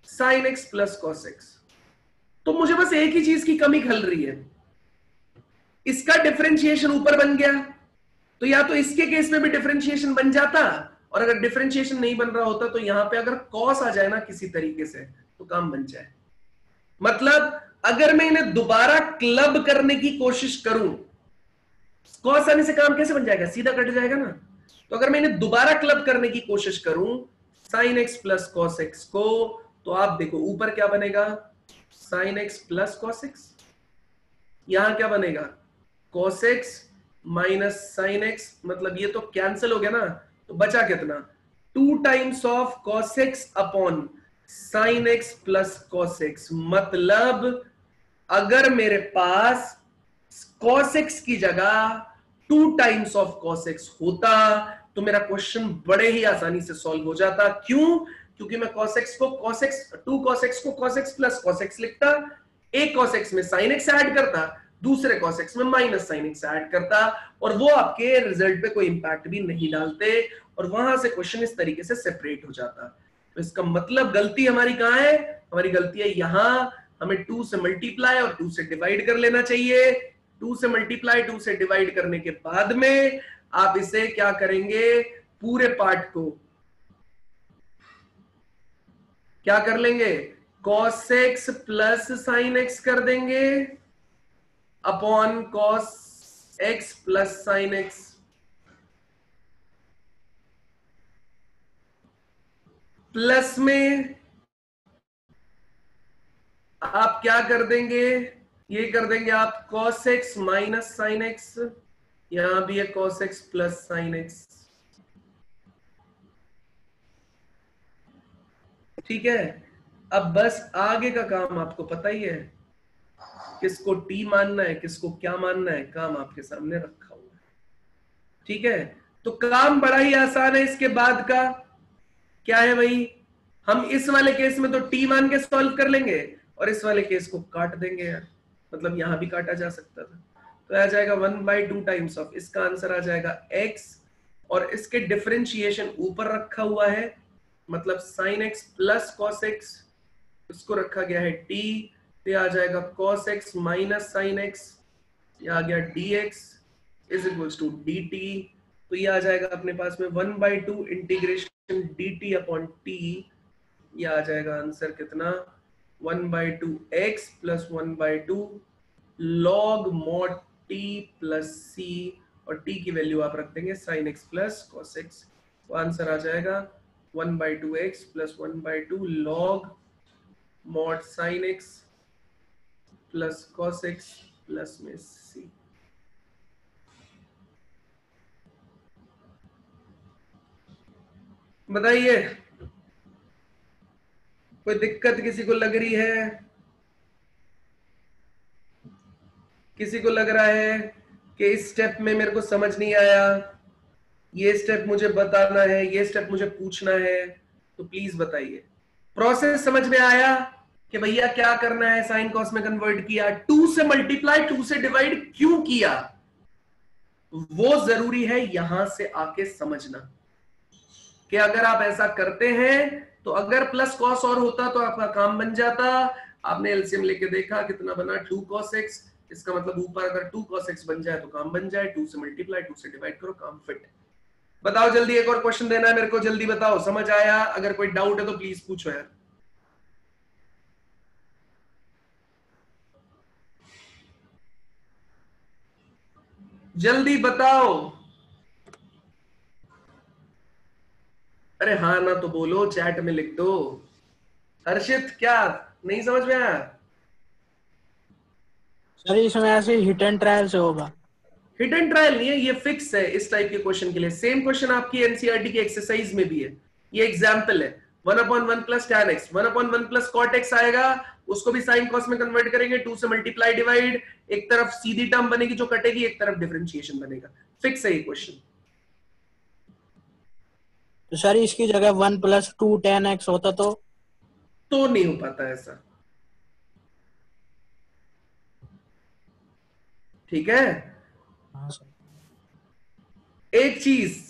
sin x plus cos x। तो मुझे बस एक ही चीज की कमी खल रही है, इसका डिफरेंशिएशन ऊपर बन गया, तो या तो इसके केस में भी डिफरेंशिएशन बन जाता, और अगर डिफरेंशिएशन नहीं बन रहा होता तो यहां पे अगर cos आ जाए ना किसी तरीके से तो काम बन जाए। मतलब अगर मैं इन्हें दोबारा क्लब करने की कोशिश करूं, cos आने से काम कैसे बन जाएगा? सीधा कट जाएगा ना। तो अगर मैं इन्हें दोबारा क्लब करने की कोशिश करूं sin x plus cos x को, तो आप देखो ऊपर क्या बनेगा? sin x plus cos x, यहां क्या बनेगा? cos x minus sin x, मतलब ये तो कैंसिल हो गया ना, तो बचा कितना? 2 times of cos x upon sin x plus cos x। मतलब अगर मेरे पास cos x की जगह 2 टाइम्स ऑफ cos x होता तो मेरा क्वेश्चन बड़े ही आसानी से सॉल्व हो जाता। क्यों? क्योंकि मैं cos x को cos x 2 cos x को cos x plus cos x लिखता, एक cos x में sin x ऐड करता, दूसरे cos x में माइनस sin x ऐड करता, और वो आपके रिजल्ट पे कोई इंपैक्ट भी नहीं डालते, और वहां से क्वेश्चन इस तरीके से सेपरेट हो जाता। तो इसका मतलब गलती हमारी कहां है? हमारी गलती है यहां, हमें 2 से मल्टीप्लाई और 2 से डिवाइड कर लेना चाहिए। 2 से मल्टीप्लाई 2 से डिवाइड करने के बाद में आप इसे क्या करेंगे? पूरे पार्ट को क्या कर लेंगे? cos x plus sin x कर देंगे upon cos x plus sin x। Plus में आप क्या कर देंगे? ये कर देंगे आप cos x minus sin x, यहां भी है cos x plus sin x। ठीक है, अब बस आगे का काम आपको पता ही है, किसको t मानना है किसको क्या मानना है, काम आपके सामने रखा हुआ है। ठीक है, तो काम बड़ा ही आसान है। इसके बाद का क्या है भाई? हम इस वाले केस में तो t मान के सॉल्व कर लेंगे और इस वाले केस को काट देंगे यार, मतलब यहां भी काटा जा सकता था। तो आ जाएगा 1/2 टाइम्स ऑफ, इसका आंसर आ जाएगा x, और इसके डिफरेंशिएशन ऊपर रखा हुआ है, मतलब sin x plus cos x, इसको रखा गया है t, तो आ जाएगा cos x minus sin x, ये आ गया dx is equals to dt। तो ये आ जाएगा अपने पास में 1/2 इंटीग्रेशन dt अपॉन t, ये आ जाएगा आंसर कितना? 1/2 x plus 1/2 log mod t plus c, और t की वैल्यू आप रख देंगे sin x plus cos x, तो आंसर आ जाएगा 1/2 x plus 1/2 log mod sin x plus cos x plus में c। बताइए कोई दिक्कत किसी को लग रही है? किसी को लग रहा है कि इस स्टेप में मेरे को समझ नहीं आया, ये स्टेप मुझे बताना है, ये स्टेप मुझे पूछना है, तो प्लीज बताइए। प्रोसेस समझ में आया कि भैया क्या करना है, साइन कॉस में कन्वर्ट किया, 2 से मल्टीप्लाई 2 से डिवाइड क्यों किया, वो जरूरी है यहां से आके समझना कि अगर आप ऐसा करते हैं तो अगर प्लस कॉस और होता तो आपका काम बन जाता। आपने एलसीएम लेके देखा कितना बना 2 cos x, इसका मतलब ऊपर अगर 2 cos x बन जाए तो काम बन जाए, 2 से मल्टीप्लाई 2 से डिवाइड करो, काम फिट। बताओ जल्दी, एक और क्वेश्चन देना है मेरे को, जल्दी बताओ, समझ आया? अगर कोई डाउट है तो प्लीज पूछो यार। जल्दी बताओ। अरे हाँ ना तो बोलो, चैट में लिख दो। हर्षित क्या नहीं समझ में आया? सर इसमें ऐसे हिट एंड ट्रायल से होगा। हिट एंड ट्रायल नहीं है, ये फिक्स है इस टाइप के क्वेश्चन के लिए। सेम क्वेश्चन आपकी एनसीईआरटी की एक्सरसाइज में भी है, ये एग्जांपल है। 1/1 plus tan x, 1/1 plus cot x आएगा, उसको भी साइन कॉस में कन्वर्ट करेंगे, 2 से मल्टीप्लाई डिवाइड, एक तरफ सीधी टर्म बनेगी जो कटेगी, एक तरफ डिफरेंशिएशन बनेगा। फिक्स है ये क्वेश्चन। तो सर इसकी जगह 1 + 2 tan x होता तो नहीं हो पाता ऐसा, ठीक है? हाँ सर। एक चीज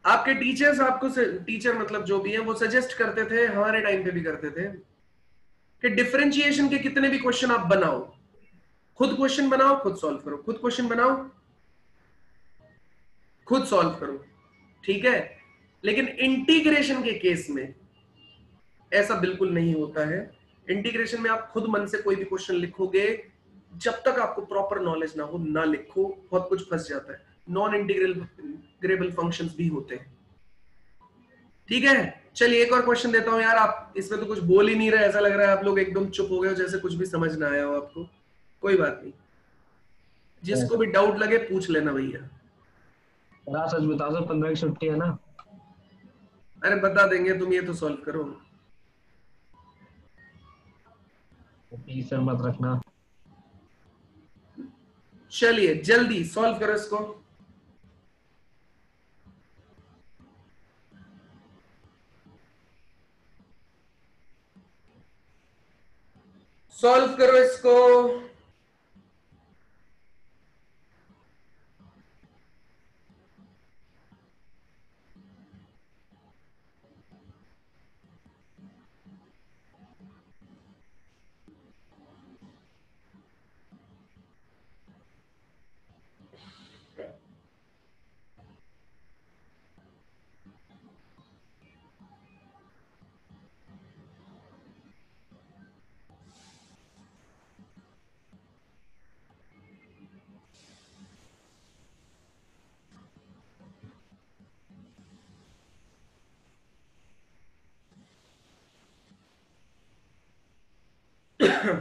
आपके टीचर्स आपको, टीचर मतलब जो भी है, वो सजेस्ट करते थे, हमारे टाइम पे भी करते थे, कि डिफरेंशिएशन के कितने भी क्वेश्चन आप बनाओ, खुद क्वेश्चन बनाओ, खुद सॉल्व करो, खुद क्वेश्चन बनाओ, खुद सॉल्व करो, ठीक है? लेकिन इंटीग्रेशन के केस में ऐसा बिल्कुल नहीं होता है। इंटीग्रेशन में आप खुद मन से कोई भी क्वेश्चन लिखोगे, जब तक आपको प्रॉपर नॉलेज ना हो ना लिखो, बहुत कुछ फंस जाता है। नॉन इंटीग्रेबल फंक्शंस भी होते हैं, ठीक है? चलिए एक और क्वेश्चन देता हूं यार। आप इसमें तो कुछ बोल ही नहीं रहे, ऐसा लग रहा है आप लोग एकदम चुप हो गए हो, जैसे कुछ भी समझ ना आया हो आपको। कोई बात नहीं, जिसको भी डाउट लगे पूछ लेना भैया। सच बताओ सर, 15 की छुट्टी है ना? अरे बता देंगे, तुम ये तो सॉल्व करो। सर मत रखना। चलिए जल्दी सॉल्व करो इसको। सॉल्व करो इसको।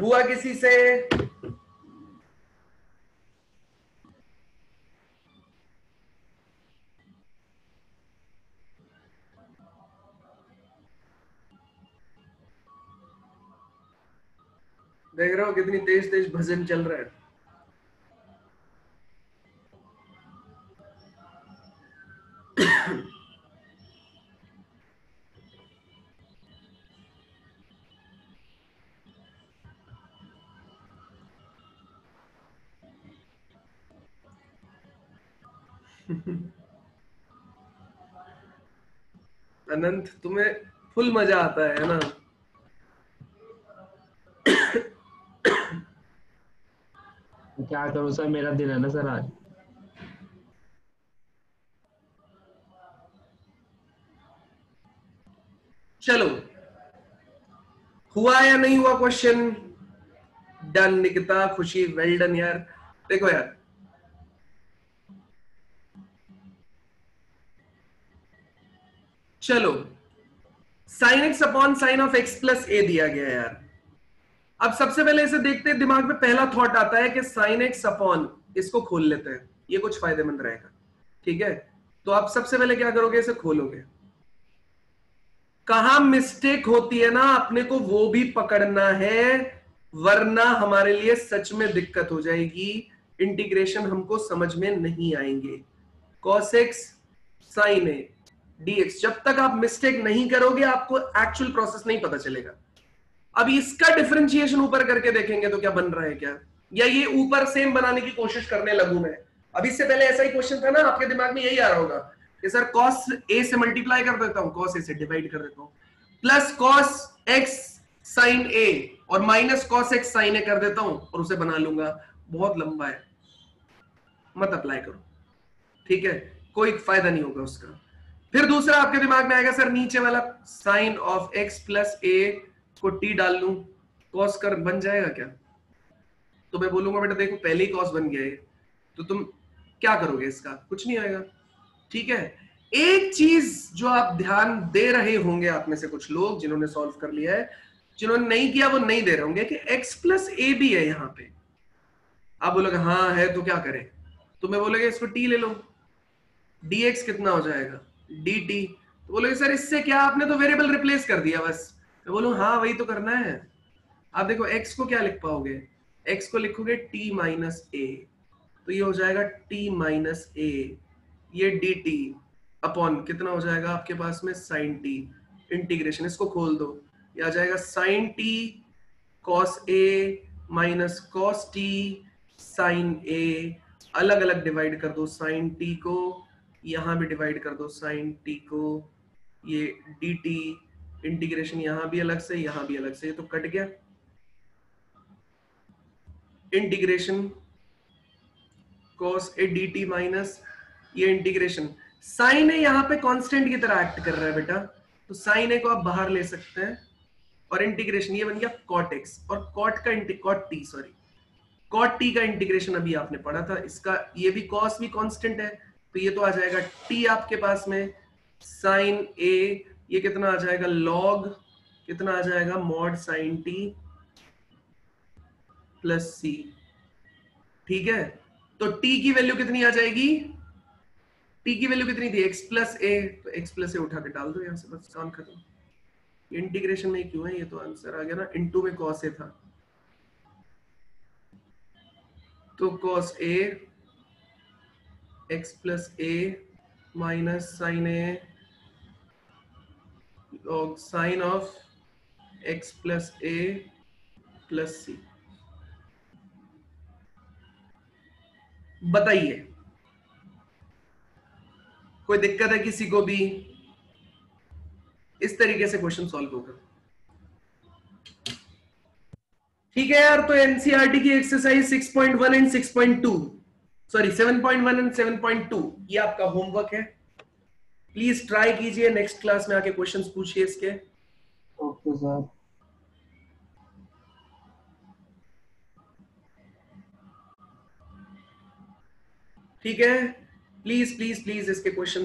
हुआ किसी से? देख रहे हो कितनी तेज तेज भजन चल रहा है। अनंत तुम्हें फुल मजा आता है ना? क्या करूं सर, मेरा दिन है ना सर आज। चलो, हुआ या नहीं हुआ क्वेश्चन? डन निकिता, खुशी, वेल डन यार। देखो यार, चलो, sine x upon sine of x plus A दिया गया है यार। अब सबसे पहले इसे देखते हैं, दिमाग में पहला थॉट आता है कि साइन एक्स अपॉन, इसको खोल लेते हैं, ये कुछ फायदेमंद रहेगा, ठीक है? तो आप सबसे पहले क्या करोगे, इसे खोलोगे। कहां मिस्टेक होती है ना, अपने को वो भी पकड़ना है, वरना हमारे लिए सच में दिक्कत हो जाएगी, इंटीग्रेशन हमको समझ में नहीं आएंगे। cos x sin a dx, जब तक आप मिस्टेक नहीं करोगे आपको एक्चुअल प्रोसेस नहीं पता चलेगा। अब इसका डिफरेंशिएशन ऊपर करके देखेंगे तो क्या बन रहा है क्या, या ये ऊपर सेम बनाने की कोशिश करने लगूं मैं। अब इससे पहले ऐसा ही क्वेश्चन था ना, आपके दिमाग में यही आ रहा होगा कि सर कॉस ए से मल्टीप्लाई कर देता हूं, कॉस ए से डिवाइड कर देता हूं, प्लस कॉस एक्स साइन ए और माइनस कॉस एक्स साइन ए कर देता हूं और उसे बना लूंगा। बहुत लंबा है, मत अप्लाई करो, ठीक है, कोई फायदा नहीं होगा उसका। फिर दूसरा आपके दिमाग में आएगा सर नीचे वाला साइन ऑफ एक्स प्लस ए को टी डाल लूं, कॉस कर बन जाएगा क्या? तो मैं बोलूंगा बेटा देखो पहले ही कॉस बन गया है, तो तुम क्या करोगे इसका, कुछ नहीं आएगा, ठीक है। एक चीज जो आप ध्यान दे रहे होंगे आप में से कुछ लोग जिन्होंने सॉल्व कर लिया है, जिन्होंने नहीं किया वो नहीं दे रहे होंगे कि x प्लस ए भी है यहां पे। आप बोलोगे हाँ है तो क्या करें, तो मैं बोलोगे इसको t ले लो, dx कितना हो जाएगा dt। तो बोलोगे सर इससे क्या, आपने तो वेरिएबल रिप्लेस कर दिया बस। मैं बोलूं हाँ वही तो करना है। आप देखो x को क्या लिख पाओगे, x को लिखोगे t माइनस ए, तो ये हो जाएगा t माइनस ए, ये dt अपॉन कितना हो जाएगा आपके पास में sin t, इंटीग्रेशन इसको खोल दो, ये आ जाएगा sin t cos a minus cos t sin a, अलग अलग डिवाइड कर दो sin t को, यहां भी डिवाइड कर दो sin t को, ये dt इंटीग्रेशन यहां भी अलग से यहां भी अलग से, ये तो कट गया, integration cos a dt minus ये इंटीग्रेशन साइन ए यहां पे कांस्टेंट की तरह एक्ट कर रहा है बेटा, तो साइन ए को आप बाहर ले सकते हैं और इंटीग्रेशन ये बन गया cot x, और cot t का इंटीग्रेशन अभी आपने पढ़ा था, इसका ये भी cos भी कांस्टेंट है, तो ये तो आ जाएगा t आपके पास में साइन ए, ये कितना आ जाएगा log कितना आ जाएगा mod sin t plus c, ठीक है। तो t की वैल्यू कितनी आ जाएगी, t की वैल्यू कितनी थी x प्लस ए, तो x प्लस ए उठा के डाल दो यहां से, बस काम खत्म। इंटीग्रेशन में क्यों है, ये तो आंसर आ गया ना, इनटू में cos a था, तो cos a x plus A minus sine A log sine of x plus A plus C. बताइए कोई दिक्कत है किसी को भी, इस तरीके से क्वेश्चन सॉल्व होगा, ठीक है यार। तो एनसीईआरटी की एक्सरसाइज 6.1 एंड 6.2 सॉरी 7.1 एंड 7.2 ये आपका होमवर्क है, प्लीज ट्राई कीजिए, नेक्स्ट क्लास में आके क्वेश्चंस पूछिए इसके। Okay sir. ठीक है, प्लीज प्लीज प्लीज इसके क्वेश्चन